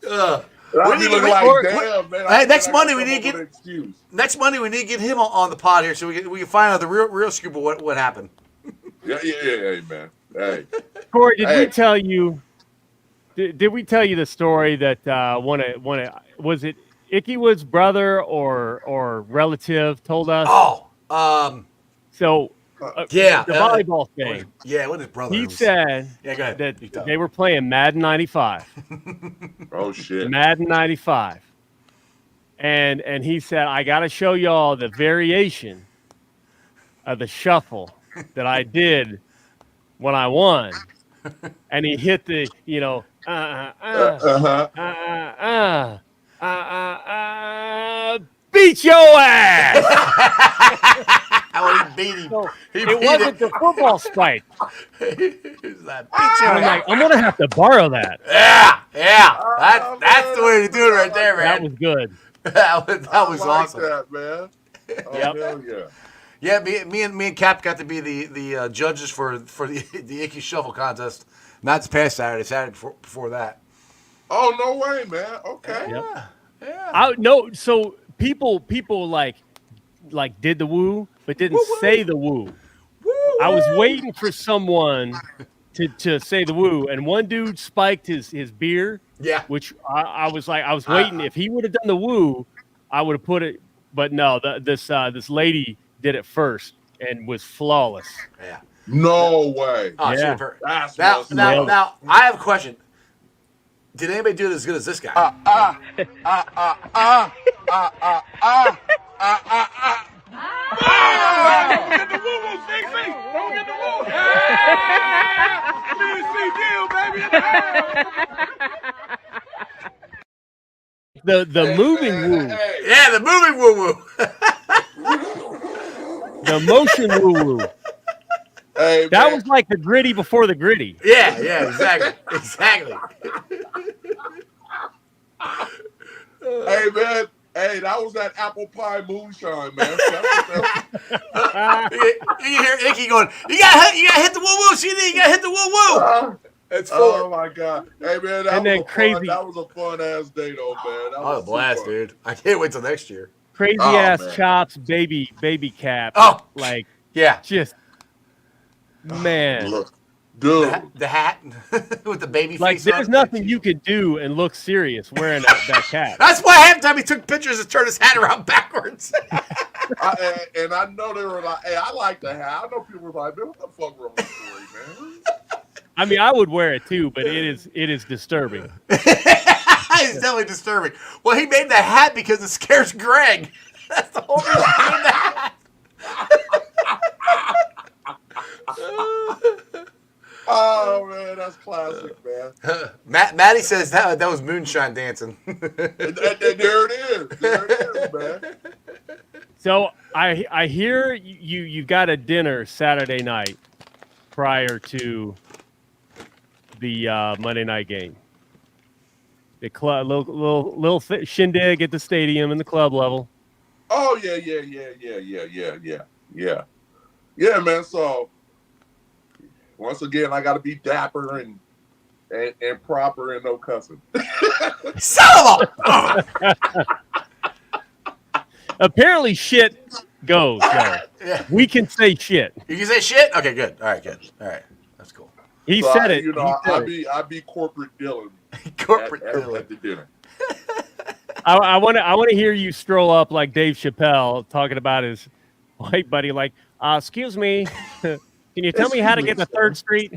looking I'll be looking like, damn, man.
Hey, next Monday we need to get him on the pod here so we can find out the real scoop of what happened.
Yeah, man. Hey,
Corey, did we tell you? Did we tell you the story that was it Icky Wood's brother or relative told us?
Yeah,
the volleyball thing.
Yeah, what his brother?
He said
go ahead.
that they were playing Madden 95.
Oh shit.
Madden 95. And he said, I got to show y'all the variation of the shuffle that I did when I won. And he hit the, beat your ass.
How he beat him.
So it wasn't the football spike. I'm going to have to borrow that.
Yeah. That's the way to do it right there, man.
That was good.
that was awesome.
That, man. Oh, hell yeah.
Yeah, me and Cap got to be the judges for the Icky Shuffle contest. Not this past Saturday before that.
Oh, no way, man. Okay.
Yeah.
So people like did the woo, but didn't say the woo. I was waiting for someone to say the woo, and one dude spiked his beer.
Yeah.
Which I was waiting. If he would have done the woo, I would have put it. But no, this lady did it first and was flawless.
Yeah.
No way.
Oh,
yeah.
Now, I have a question. Did anybody do it as good as this guy?
Don't get the woo-woo, CC! Don't get the woo! CC deal, baby, in the house!
The moving woo.
Yeah, the moving woo-woo.
The motion woo-woo.
Hey,
That
man.
was like the gritty before the gritty.
Yeah, exactly.
Hey, man. Hey, that was that apple pie moonshine, man.
You hear Icky going, you gotta hit the woo-woo, CD, you gotta hit the woo-woo. It's
Oh my God! Hey man,
And then crazy.
That was a fun ass day though, man. That
Oh,
was
a blast,
super.
dude. I can't wait till next year.
Crazy
Oh,
ass
man.
chops, baby cap.
Oh.
Like
Yeah.
Just man.
Look, dude.
The hat with the baby
Like,
face on
there's
it.
nothing you could do and look serious wearing that cap.
That's why half the time he took pictures and turned his hat around backwards.
And I know they were like, hey, I like the hat. I know people were like, man, what the fuck wrong with Corey, man?
I mean, I would wear it too, but it is disturbing.
It's definitely disturbing. Well, he made the hat because it scares Greg. That's the whole reason he made the hat.
Oh man, that's classic, man.
Maddie says that was moonshine dancing.
There it is, man.
So I hear you got a dinner Saturday night prior to the Monday night game. The club, little shindig at the stadium in the club level.
Oh yeah, man. So once again, I got to be dapper and proper and no cussing.
Son of a!
Apparently, shit goes.
Yeah.
We can say shit.
You can say shit? Okay, good. All right, good. All right, that's cool.
He
So
said it.
You know, I'd be corporate Dillon.
Corporate
at
Dillon.
the dinner.
I want to hear you stroll up like Dave Chappelle talking about his white buddy. Like, excuse me, can you tell me how to get to 3rd Street?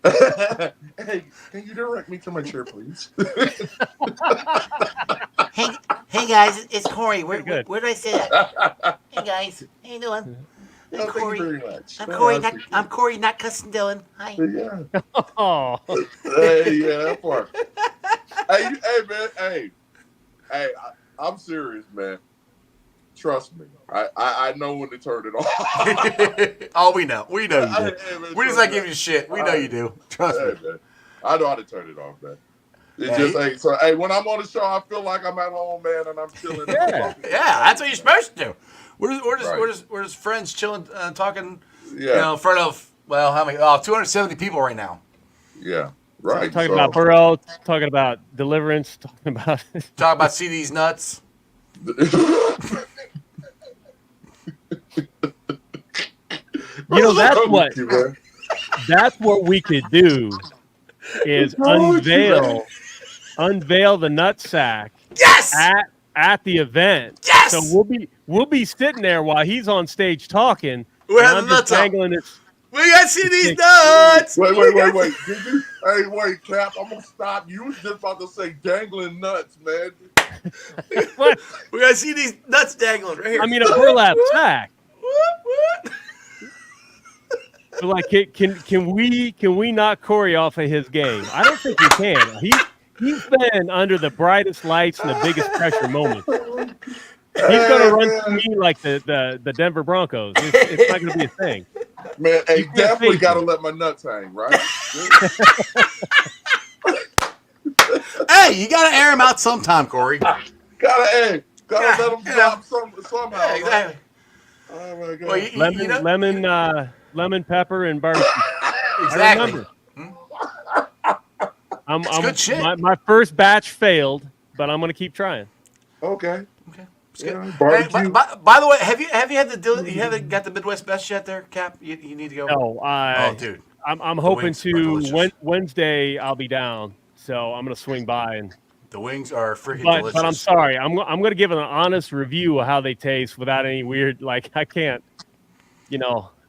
Hey, can you direct me to my chair, please?
Hey guys, it's Corey. Where
Good.
did I say that? Hey guys, how you doing?
No,
I'm
thank
Corey.
you very much.
I'm
No,
Corey.
I
Not,
appreciate
I'm Corey, not cussing Dylan. Hi.
it. Yeah.
Oh,
Hey, yeah, that part. Hey, man. Hey, I'm serious, man. Trust me. I know when to turn it off.
Oh, we know. We know you do.
Hey, man,
We just like give you shit. We know you do. Trust me.
Hey, man. I know how to turn it off, man. It's
Yeah,
just, so when I'm on the show, I feel like I'm at home, man, and I'm chilling.
Yeah.
Yeah, that's what you're supposed to do. We're
Right.
just friends chilling, talking.
Yeah.
You know, in front of how many? 270 people right now.
Yeah. Right.
talking
so-
about Burrow, talking about Deliverance, talking about
Talk about CD's nuts.
that's what we could do is unveil the nutsack
Yes.
at the event.
Yes!
So we'll be sitting there while he's on stage talking.
We
and
have
I'm
the
just
nuts up.
dangling this.
We got CD's nuts.
Wait.
We got-
Did you? Hey, wait, Cap. I'm gonna stop. You was just about to say dangling nuts, man.
What?
We got CD's nuts dangling right here.
I mean, a burlap sack.
What?
But like, can we knock Corey off of his game? I don't think we can. He's been under the brightest lights and the biggest pressure moments. He's gonna run through me like the Denver Broncos. It's not gonna be a thing.
Man, hey,
You can't
definitely
face
gotta
it.
let my nuts hang, right?
Hey, you gotta air him out sometime, Corey.
Gotta let them drop somehow.
Yeah, exactly.
Right? Oh my god.
Well, you know,
Lemon pepper and barbecue.
exactly.
I'm
good shit.
My first batch failed, but I'm gonna keep trying.
Okay.
It's good.
Yeah,
Hey,
barbecue.
by the way, have you had you haven't got the Midwest Best yet there, Cap? You need to go.
No,
Oh, dude.
I'm hoping
wings are
to
delicious.
Wednesday I'll be down, so I'm gonna swing by and.
The wings are freaking delicious.
But I'm sorry, I'm gonna give an honest review of how they taste without any weird I can't.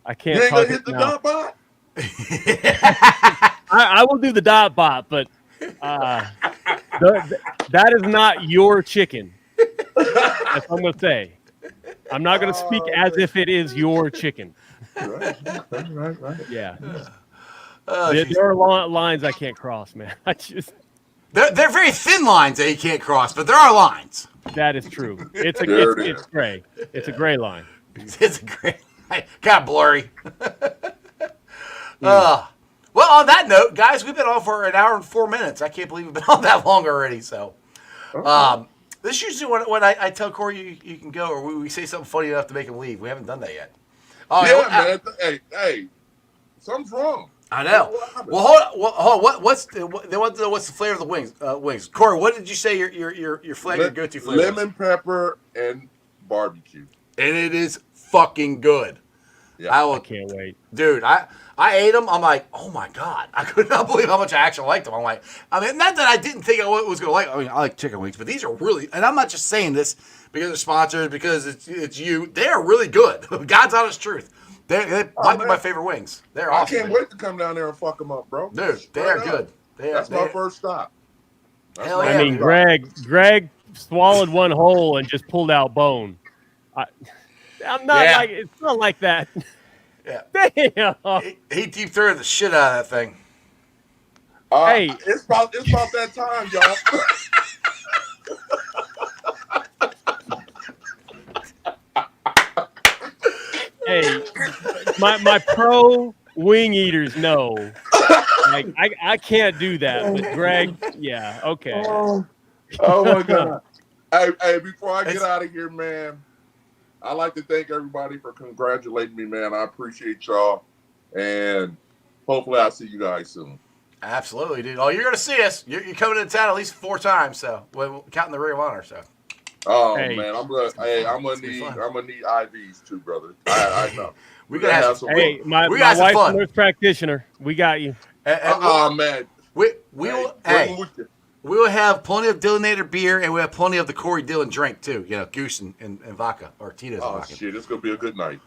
I can't
You ain't
talk
gonna hit
it
the
now.
dot bot?
I will do the dot bot, but that is not your chicken. That's what I'm gonna say. I'm not gonna speak as if it is your chicken.
Right.
Yeah,
Oh,
there are lines I can't cross, man.
they're very thin lines that you can't cross, but there are lines.
That is true. It's gray. It's a gray line.
It's a great, kind of blurry. Well, on that note, guys, we've been on for an hour and 4 minutes. I can't believe we've been on that long already. So, this is usually when I tell Corey you can go, or we say something funny enough to make him leave. We haven't done that yet. Oh,
Yeah, man. Hey, something's wrong.
I know. Well, hold on. What's the flavor of the wings? Wings, Corey. What did you say your flavor, your go-to flavor?
Lemon pepper and barbecue.
And it is fucking good.
Yeah.
I
I
will,
can't wait.
dude. I ate them. I'm like, oh my god, I could not believe how much I actually liked them. I'm like, I mean, not that I didn't think I was going to like. I mean, I like chicken wings, but these are really, and I'm not just saying this because they're sponsored, because it's you. They are really good. God's honest truth. They might be my favorite wings. They're
I
awesome.
can't wait to come down there and fuck them up, bro.
Dude, they
Straight
are
up.
good.
That's my first stop.
Hell
I
yeah,
mean,
dude.
Greg swallowed one whole and just pulled out bone. I'm not
Yeah.
like it's not like that.
Yeah.
Damn.
He deep throated the shit out of that thing.
Hey.
It's about that time, y'all.
Hey, my pro wing eaters know. Like I can't do that, but Greg, yeah, okay.
Oh my god. Hey, before I get out of here, man, I'd like to thank everybody for congratulating me, man. I appreciate y'all. And hopefully I'll see you guys soon.
Absolutely, dude. Oh, you're gonna see us. You're coming into town at least 4 times, so we're counting the Ring of Honor. So.
Oh
Hey.
man, I'm gonna need IVs too, brother. I know.
We're gonna have
some.
Hey, my
we got some
wife's
fun.
a nurse practitioner. We got you.
Man.
We will.
bring
Hey,
them with you.
we will have plenty of Dillinator beer, and we have plenty of the Corey Dillon drink too. You know, goose and vodka, or Tito's and
Oh
vodka.
shit, it's gonna be a good night.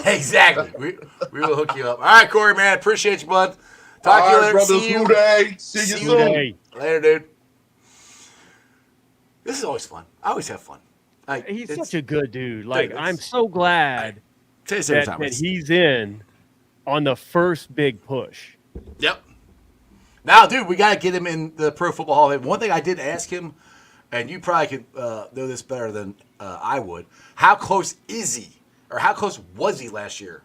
Exactly. We will hook you up. All right, Corey, man. Appreciate you, bud. Talk to you later.
brothers.
See you.
Who day? See you
See you
soon.
Hey,
Later, dude. This is always fun. I always have fun. Like,
he's
it's-
such a good dude. Like
it's-
I'm so glad
tell you every
that,
time,
that
it's-
he's in on the first big push.
Yep. Now, dude, we got to get him in the Pro Football Hall of Fame. One thing I did ask him, and you probably could know this better than I would, how close is he, or how close was he last year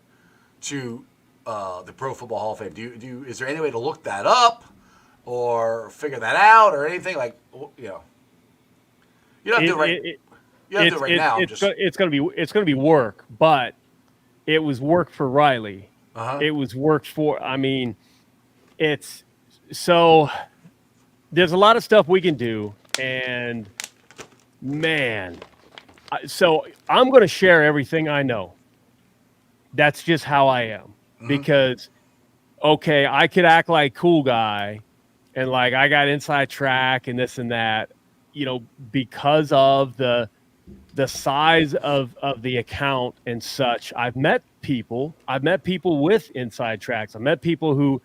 to the Pro Football Hall of Fame? Is there any way to look that up or figure that out or anything? Like, you know, you don't have to do it right, you don't have to do it right now.
It's gonna be work, but it was work for Riley. It was work for. I mean, it's so. There's a lot of stuff we can do, and man, so I'm going to share everything I know. That's just how I am. Because, okay, I could act like cool guy, and like I got inside track and this and that, you know, because of the size of the account and such. I've met people with inside tracks. I've met people who,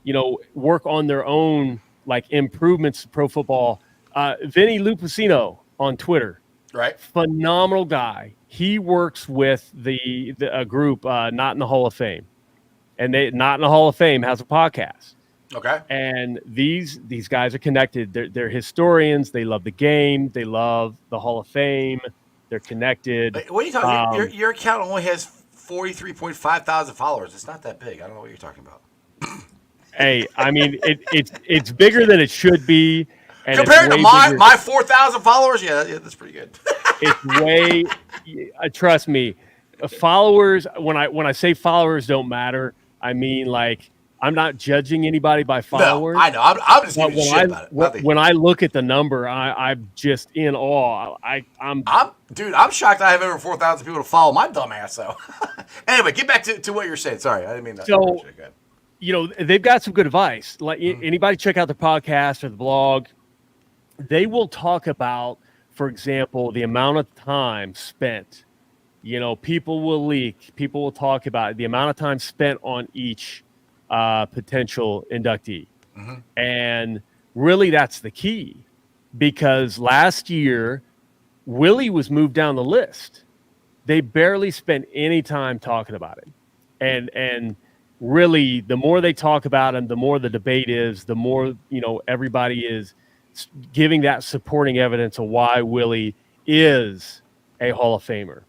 you know, work on their own like improvements to pro football. Vinny Lupacino on Twitter,
right?
Phenomenal guy. He works with a group, Not in the Hall of Fame, and Not in the Hall of Fame has a podcast.
Okay.
And these guys are connected. They're historians. They love the game. They love the Hall of Fame. They're connected.
What are you talking about? Your account only has 43.5 thousand followers. It's not that big. I don't know what you're talking about.
Hey, I mean, it's bigger than it should be. And
compared to my 4,000 followers, yeah, that's pretty good.
It's way. Trust me, followers. When I say followers don't matter, I mean like I'm not judging anybody by followers.
No, I know. I'm just giving shit about it.
When I look at the number, I'm just in awe. I'm
shocked I have over 4,000 people to follow my dumb ass. So, anyway, get back to what you're saying. Sorry, I didn't mean that.
So, you know, they've got some good advice. Like anybody check out the podcast or the blog. They will talk about, for example, the amount of time spent. You know, people will leak. People will talk about the amount of time spent on each potential inductee. And really that's the key, because last year Willie was moved down the list. They barely spent any time talking about it. And really the more they talk about him, the more the debate is, the more, you know, everybody is giving that supporting evidence of why Willie is a Hall of Famer.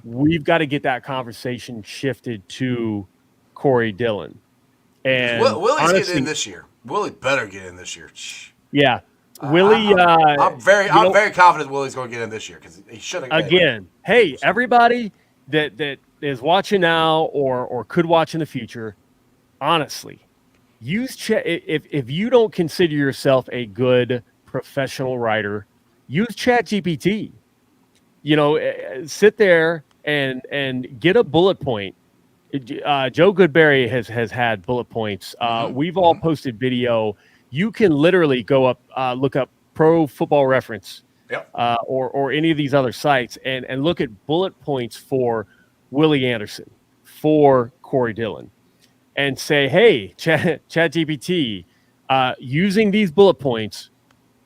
We've got to get that conversation shifted to Corey Dillon. And
Willie's getting in this year. Willie better get in this year.
Yeah, Willie.
I'm very confident Willie's going to get in this year because he should have.
Again, hey, everybody that is watching now or could watch in the future, honestly, use chat. If you don't consider yourself a good professional writer, use ChatGPT. You know, sit there and get a bullet point Joe Goodberry has had bullet points. We've all posted video. You can literally go up, look up Pro Football Reference,
Yep.
or any of these other sites, and look at bullet points for Willie Anderson, for Corey Dillon, and say, hey, ChatGPT, using these bullet points,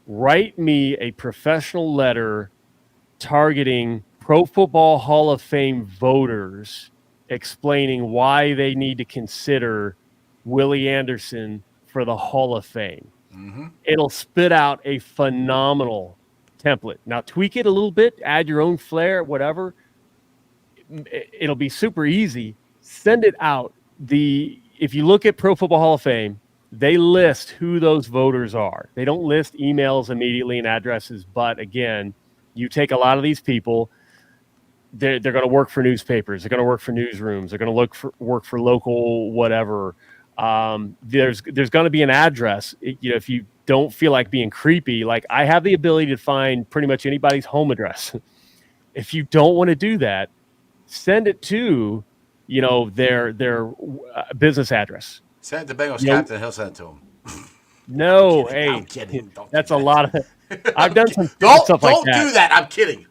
write me a professional letter targeting Pro Football Hall of Fame voters, explaining why they need to consider Willie Anderson for the Hall of Fame. It'll spit out a phenomenal template. Now, tweak it a little bit, add your own flair, whatever. It'll be super easy. Send it out. If you look at Pro Football Hall of Fame, they list who those voters are. They don't list emails immediately and addresses, but again, you take a lot of these people, they're going to work for newspapers, they're going to work for newsrooms, they're going to work for local whatever. There's going to be an address. If you don't feel like being creepy, like I have the ability to find pretty much anybody's home address. If you don't want to do that, send it to their business address.
Send it to Bengals Captain. He'll send it to him.
No,
I'm kidding. Don't
that's
do
a
that.
lot of. I've done some
Don't
stuff like that.
do that. I'm kidding.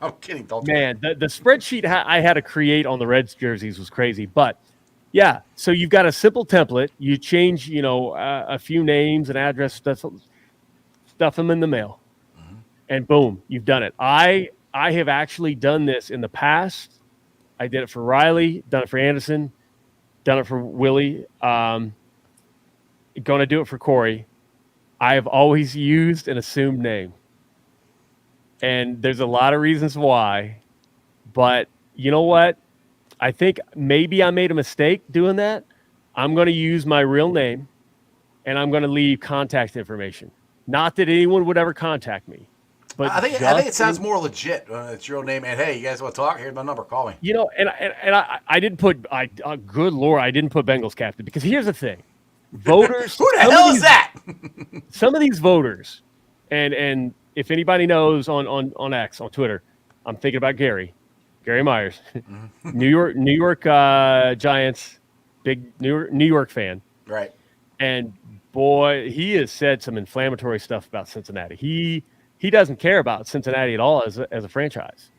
Don't do
Man, the spreadsheet I had to create on the Reds jerseys was crazy. But yeah, so you've got a simple template. You change, a few names and address, stuff them in the mail, and boom, you've done it. I have actually done this in the past. I did it for Riley, done it for Anderson, done it for Willie. Going to do it for Corey. I have always used an assumed name. And there's a lot of reasons why. But you know what? I think maybe I made a mistake doing that. I'm going to use my real name, and I'm going to leave contact information. Not that anyone would ever contact me. But
I think it sounds more legit when it's your name. And hey, you guys want to talk? Here's my number. Call me.
And I didn't put. Good Lord, I didn't put Bengals Captain, because here's the thing. Voters.
Who the hell is that?
Some of these voters, and if anybody knows on X, on Twitter, I'm thinking about Gary Myers, New York Giants, big New York fan,
Right.
and boy, he has said some inflammatory stuff about Cincinnati. He doesn't care about Cincinnati at all as a franchise.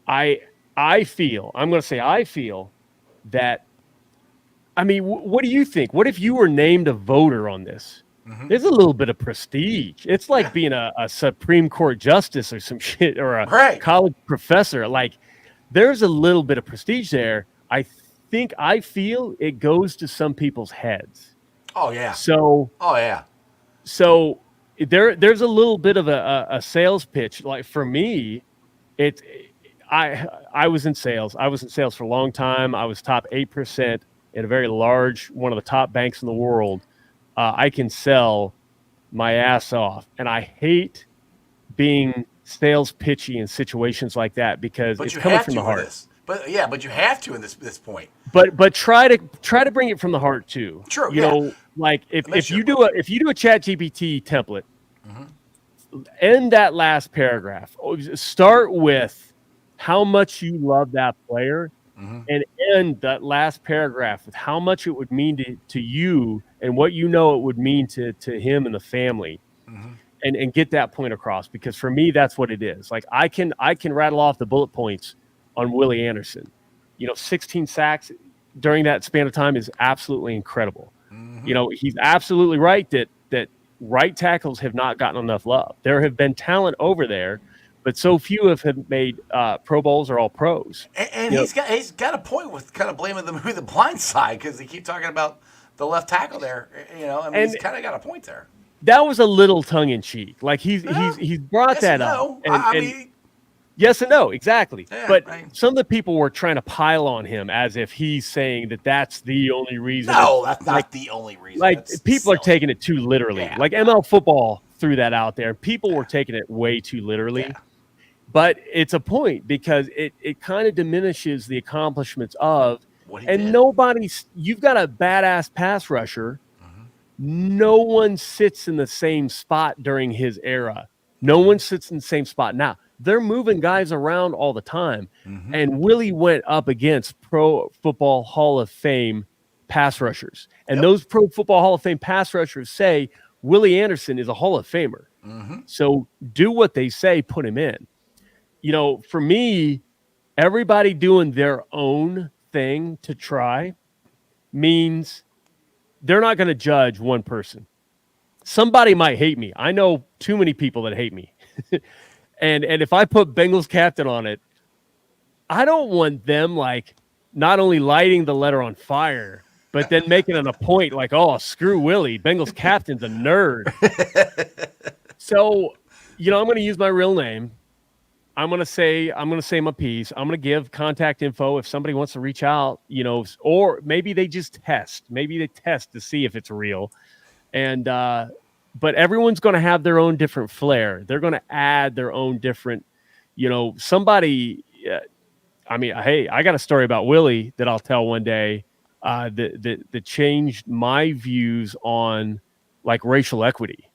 I feel that. I mean, what do you think? What if you were named a voter on this? There's a little bit of prestige. It's like being a Supreme Court justice or some shit, or a college professor. Like, there's a little bit of prestige there. I feel it goes to some people's heads.
Oh yeah.
So there's a little bit of a sales pitch. Like for me, I was in sales. I was in sales for a long time. I was top 8% in a very large, one of the top banks in the world. I can sell my ass off, and I hate being sales pitchy in situations like that, because it's coming from the heart.
But you have to in this point.
But try to bring it from the heart too.
True.
You know, like if you do a ChatGPT template, end that last paragraph. Start with how much you love that player, and end that last paragraph with how much it would mean to you and what you know it would mean to him and the family, and get that point across. Because for me, that's what it is. Like I can rattle off the bullet points on Willie Anderson. 16 sacks during that span of time is absolutely incredible. He's absolutely right that right tackles have not gotten enough love. There have been talent over there, but so few have made Pro Bowls or all pros.
And he's got a point with kind of blaming the movie The Blind Side, because they keep talking about the left tackle there. He's kind of got a point there.
That was a little tongue in cheek. Like he's brought that up. Yes and no, exactly.
Yeah,
but some of the people were trying to pile on him as if he's saying that that's the only reason.
No, that's not the only reason.
Like people are taking it too literally. Yeah. Like ML Football threw that out there. People were taking it way too literally. Yeah. But it's a point, because it kind of diminishes the accomplishments of, and you've got a badass pass rusher. No one sits in the same spot during his era. No one sits in the same spot now. they're moving guys around all the time. And Willie went up against Pro Football Hall of Fame pass rushers. And those Pro Football Hall of Fame pass rushers say Willie Anderson is a Hall of Famer. So do what they say, put him in. For me, everybody doing their own thing to try means they're not going to judge one person. Somebody might hate me. I know too many people that hate me. and if I put Bengals Captain on it, I don't want them not only lighting the letter on fire, but then making it a point oh, screw Willie. Bengals Captain's a nerd. So, I'm going to use my real name. I'm going to say my piece. I'm going to give contact info if somebody wants to reach out, or maybe they just test. Maybe they test to see if it's real. And but everyone's going to have their own different flair. They're going to add their own different, somebody. Hey, I got a story about Willie that I'll tell one day that changed my views on racial equity.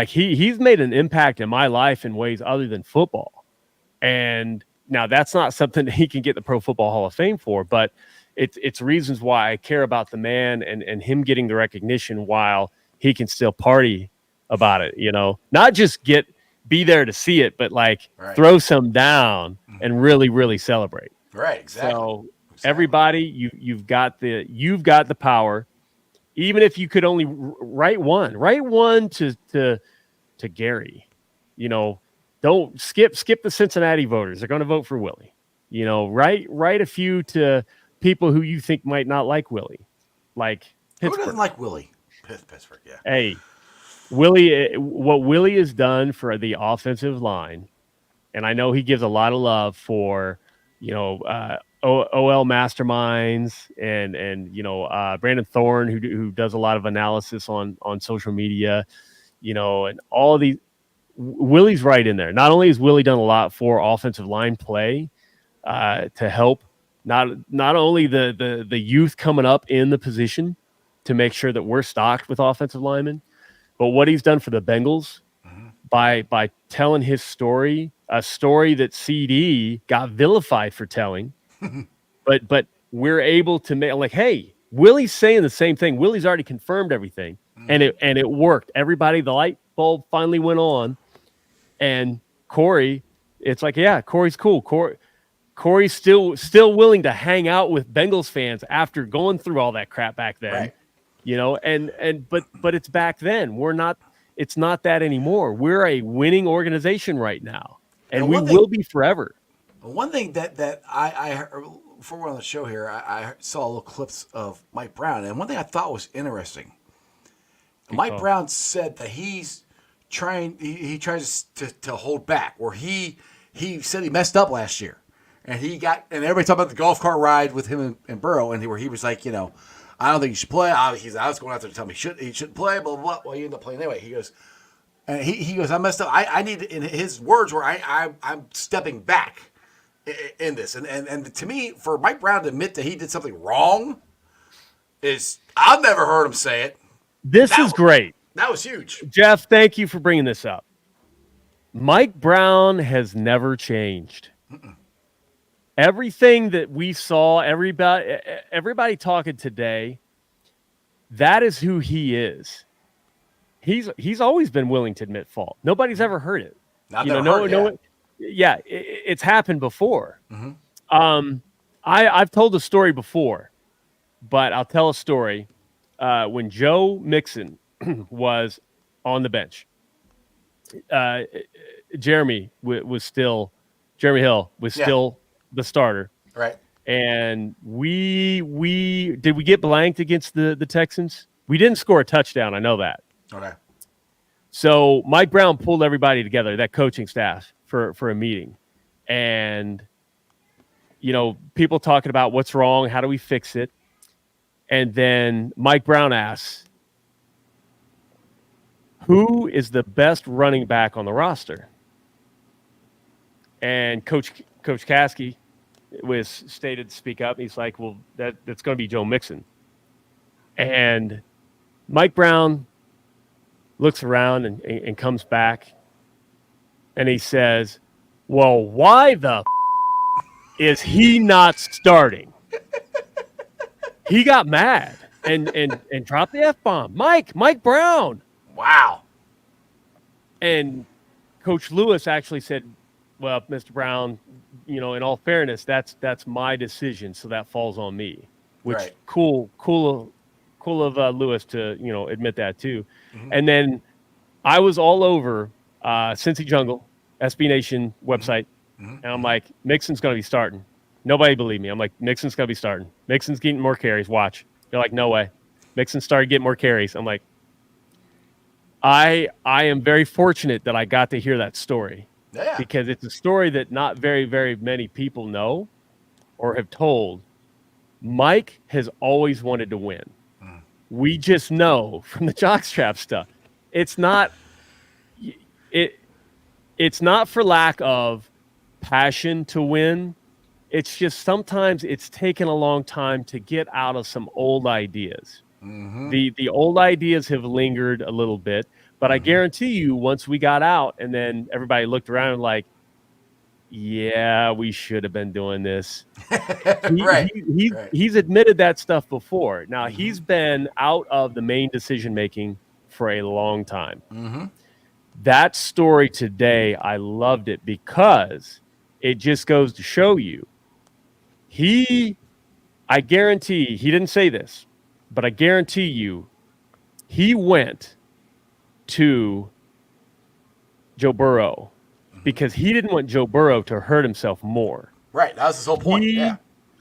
He's made an impact in my life in ways other than football. And now that's not something that he can get the Pro Football Hall of Fame for, but it's reasons why I care about the man and him getting the recognition while he can still party about it, not just be there to see it, but throw some down and really, really celebrate.
Right. Exactly.
So everybody, you've got the power. Even if you could only write one to Gary, don't skip the Cincinnati voters. They're going to vote for Willie. Write a few to people who you think might not like Willie, like Pittsburgh.
Who doesn't like Willie? Pittsburgh, yeah.
Hey, Willie, what Willie has done for the offensive line, and I know he gives a lot of love for, OL masterminds and Brandon Thorne, who does a lot of analysis on social media, and all of these. Willie's right in there. Not only has Willie done a lot for offensive line play to help not only the youth coming up in the position to make sure that we're stocked with offensive linemen, but what he's done for the Bengals by telling his story, a story that CD got vilified for telling, but we're able to make hey, Willie's saying the same thing. Willie's already confirmed everything, and it worked. Everybody, the light bulb finally went on, and Corey, it's yeah, Corey's cool. Corey's still willing to hang out with Bengals fans after going through all that crap back then.
Right.
But it's back then. It's not that anymore. We're a winning organization right now, and we will be forever.
One thing that I heard, before we're on the show here, I saw little clips of Mike Brown, and one thing I thought was interesting. Mike Brown said that he's trying. He tries to hold back, where he said he messed up last year, and everybody talking about the golf cart ride with him and Burrow, and where he was like, I don't think you should play. I was going out there to tell me he shouldn't play, blah, blah, blah. Well, he ended up playing anyway. He goes, I messed up. I need, in his words, where I'm stepping back in this. And to me, for Mike Brown to admit that he did something wrong I've never heard him say it.
This is great.
That was huge.
Jeff, thank you for bringing this up. Mike Brown has never changed. Everything that we saw, everybody talking today, that is who he is. He's always been willing to admit fault. Nobody's ever heard it. It's happened before. I've told the story before, but I'll tell a story. When Joe Mixon was on the bench, Jeremy Hill was still the starter,
right?
And we get blanked against the Texans? We didn't score a touchdown. I know that.
Okay.
So Mike Brown pulled everybody together, that coaching staff, for a meeting, and people talking about what's wrong, how do we fix it, and then Mike Brown asks, "Who is the best running back on the roster?" And Coach Caskey was stated to speak up. He's like, "Well, that's going to be Joe Mixon." And Mike Brown looks around and comes back, and he says, Well, why the is he not starting? He got mad and dropped the F-bomb. Mike Brown.
Wow.
And Coach Lewis actually said, well, Mr. Brown, in all fairness, that's my decision, so that falls on me. Which
Right.
cool of Lewis to, admit that too. Mm-hmm. And then I was all over Cincy Jungle, SB Nation website. Mm-hmm. And I'm like, Mixon's going to be starting. Nobody believed me. I'm like, Mixon's going to be starting. Mixon's getting more carries. Watch. They're like, no way. Mixon started getting more carries. I'm like, I am very fortunate that I got to hear that story.
Yeah.
Because it's a story that not very, very many people know or have told. Mike has always wanted to win. Mm. We just know from the jockstrap stuff. It's not for lack of passion to win. It's just sometimes it's taken a long time to get out of some old ideas. Mm-hmm. The old ideas have lingered a little bit, but I guarantee you once we got out and then everybody looked around and like, yeah, we should have been doing this.
Right.
He's admitted that stuff before. Now, he's been out of the main decision-making for a long time. Mm-hmm. That story today, I loved it because it just goes to show you I guarantee, he didn't say this, but I guarantee you he went to Joe Burrow because he didn't want Joe Burrow to hurt himself more.
Right. That was his whole point.
He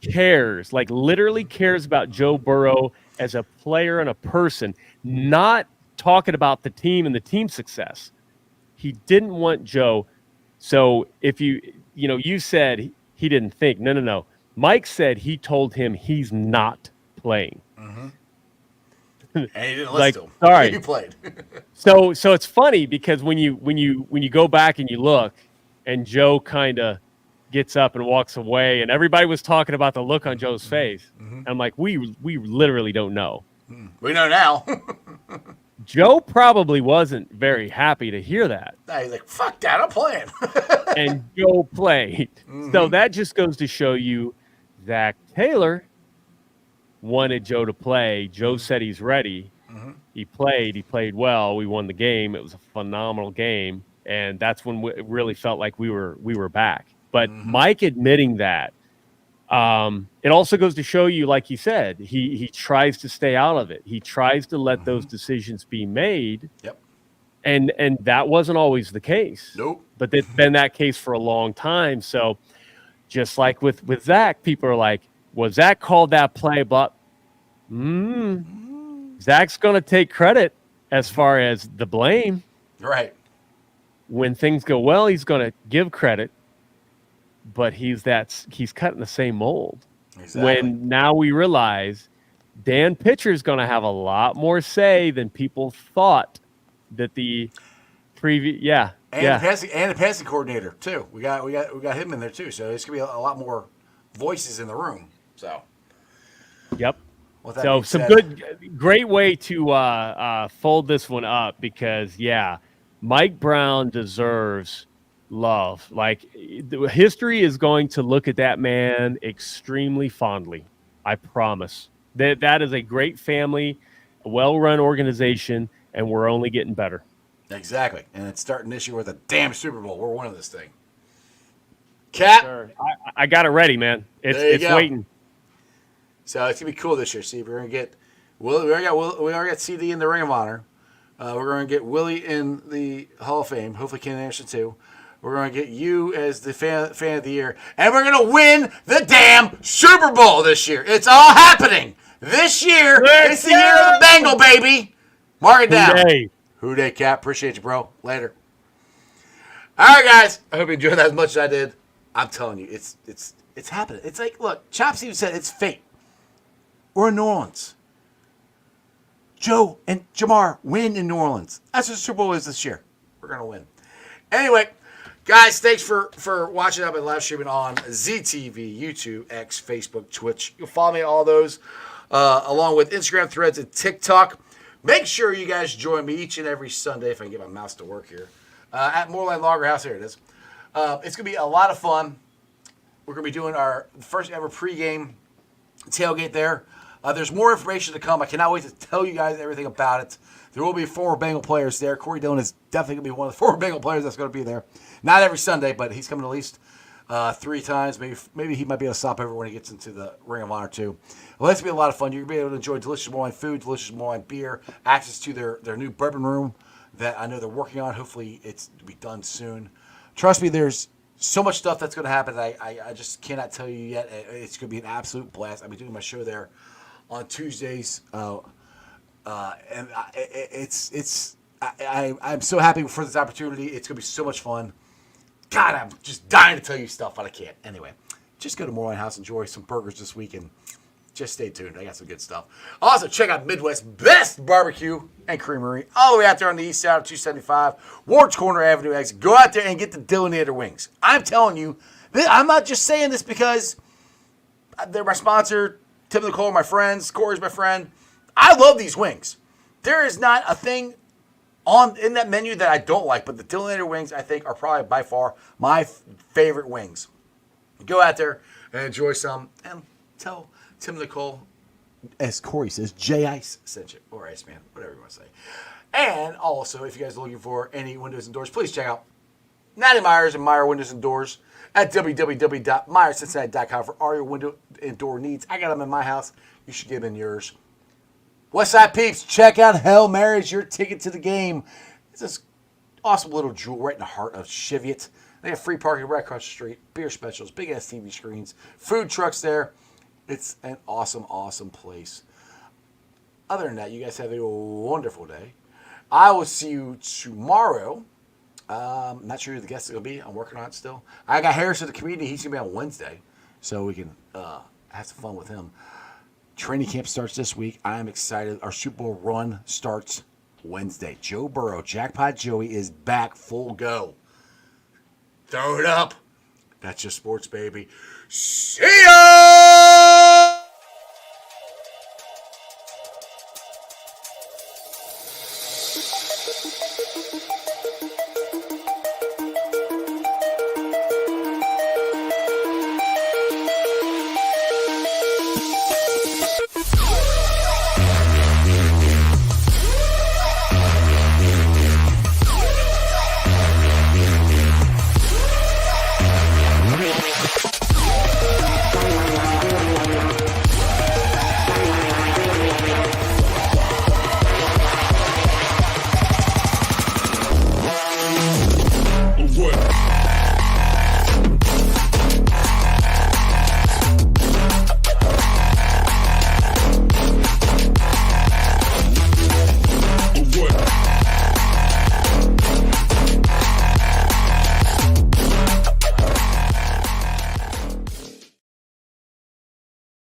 cares, like literally cares about Joe Burrow as a player and a person, not talking about the team and the team success. He didn't want Joe. So if you said he didn't think. No. Mike said he told him he's not playing. Mm-hmm.
And he didn't listen to him.
Sorry.
He played.
So it's funny because when you go back and you look and Joe kind of gets up and walks away and everybody was talking about the look on Joe's face. Mm-hmm. I'm like, we literally don't know.
We know now.
Joe probably wasn't very happy to hear that.
He's like, fuck that, I'm playing.
And Joe played. Mm-hmm. So that just goes to show you Zach Taylor wanted Joe to play. Joe said he's ready. Mm-hmm. He played well. We won the game. It was a phenomenal game. And that's when it really felt like we were back. But Mike admitting that, it also goes to show you, like he said, he tries to stay out of it. He tries to let those decisions be made.
Yep.
And that wasn't always the case.
Nope.
But it's been that case for a long time. So just like with Zach, people are like, well, Zach called that play, but Zach's going to take credit as far as the blame.
Right.
When things go well, he's going to give credit. But he's cut in the same mold. Exactly. When now we realize Dan Pitcher is going to have a lot more say than people thought that the previous
the passing coordinator too. We got him in there too. So there's gonna be a lot more voices in the room. So.
Yep. So some great way to fold this one up because Mike Brown deserves love. Like history is going to look at that man extremely fondly. I promise. That is a great family, a well-run organization, and we're only getting better.
Exactly. And it's starting this year with a damn Super Bowl. We're winning this thing. Cap.
Sure. I got it ready, man. It's waiting.
So it's gonna be cool this year. See, we're gonna get we already got CD in the Ring of Honor. We're gonna get Willie in the Hall of Fame. Hopefully Ken Anderson too. We're going to get you as the fan of the year. And we're going to win the damn Super Bowl this year. It's all happening. This year, it's the year of the Bengal, baby. Mark it down. Hooday, Cap. Appreciate you, bro. Later. All right, guys. I hope you enjoyed that as much as I did. I'm telling you, it's happening. It's like, look, Chops even said it's fate. We're in New Orleans. Joe and Jamar win in New Orleans. That's what the Super Bowl is this year. We're going to win. Anyway, guys, thanks for watching up and live streaming on ZTV, YouTube, X, Facebook, Twitch. You'll follow me on all those, along with Instagram, Threads, and TikTok. Make sure you guys join me each and every Sunday, if I can get my mouse to work here, at Moreland Lager House. Here it is. It's going to be a lot of fun. We're going to be doing our first ever pregame tailgate there. There's more information to come. I cannot wait to tell you guys everything about it. There will be former Bengal players there. Corey Dillon is definitely going to be one of the former Bengal players that's going to be there. Not every Sunday, but he's coming at least 3 times. Maybe he might be able to stop over when he gets into the Ring of Honor too. Well, that's going to be a lot of fun. You're going to be able to enjoy delicious wine food, delicious wine beer, access to their new bourbon room that I know they're working on. Hopefully it's to be done soon. Trust me, there's so much stuff that's going to happen. I just cannot tell you yet. It's going to be an absolute blast. I'll be doing my show there on Tuesdays, and I'm so happy for this opportunity. It's going to be so much fun. God, I'm just dying to tell you stuff, but I can't. Anyway, just go to Moorline House, enjoy some burgers this week, and just stay tuned. I got some good stuff. Also, check out Midwest's best barbecue and creamery all the way out there on the east side of 275, Ward's Corner Avenue exit. Go out there and get the Dillinator wings. I'm telling you, I'm not just saying this because they're my sponsor, Tim and Nicole, my friends, Corey's my friend. I love these wings. There is not a thing in that menu that I don't like, but the Dillinator wings, I think, are probably by far my favorite wings. Go out there and enjoy some, and tell Tim and Nicole, as Corey says, J-Ice sent you, or Iceman, whatever you want to say. And also, if you guys are looking for any windows and doors, please check out Natty Myers and Meyer Windows and Doors at www.myerscincinnati.com for all your window and door needs. I got them in my house. You should get them in yours. Westside Peeps, check out Hail Mary's, your ticket to the game. It's this awesome little jewel right in the heart of Cheviot. They have free parking right across the street, beer specials, big-ass TV screens, food trucks there. It's an awesome, awesome place. Other than that, you guys have a wonderful day. I will see you tomorrow. Not sure who the guest is going to be. I'm working on it still. I got Harris at the community. He's going to be on Wednesday, so we can have some fun with him. Training camp starts this week. I am excited. Our Super Bowl run starts Wednesday. Joe Burrow, Jackpot Joey, is back full go. Throw it up. That's just sports, baby. See ya!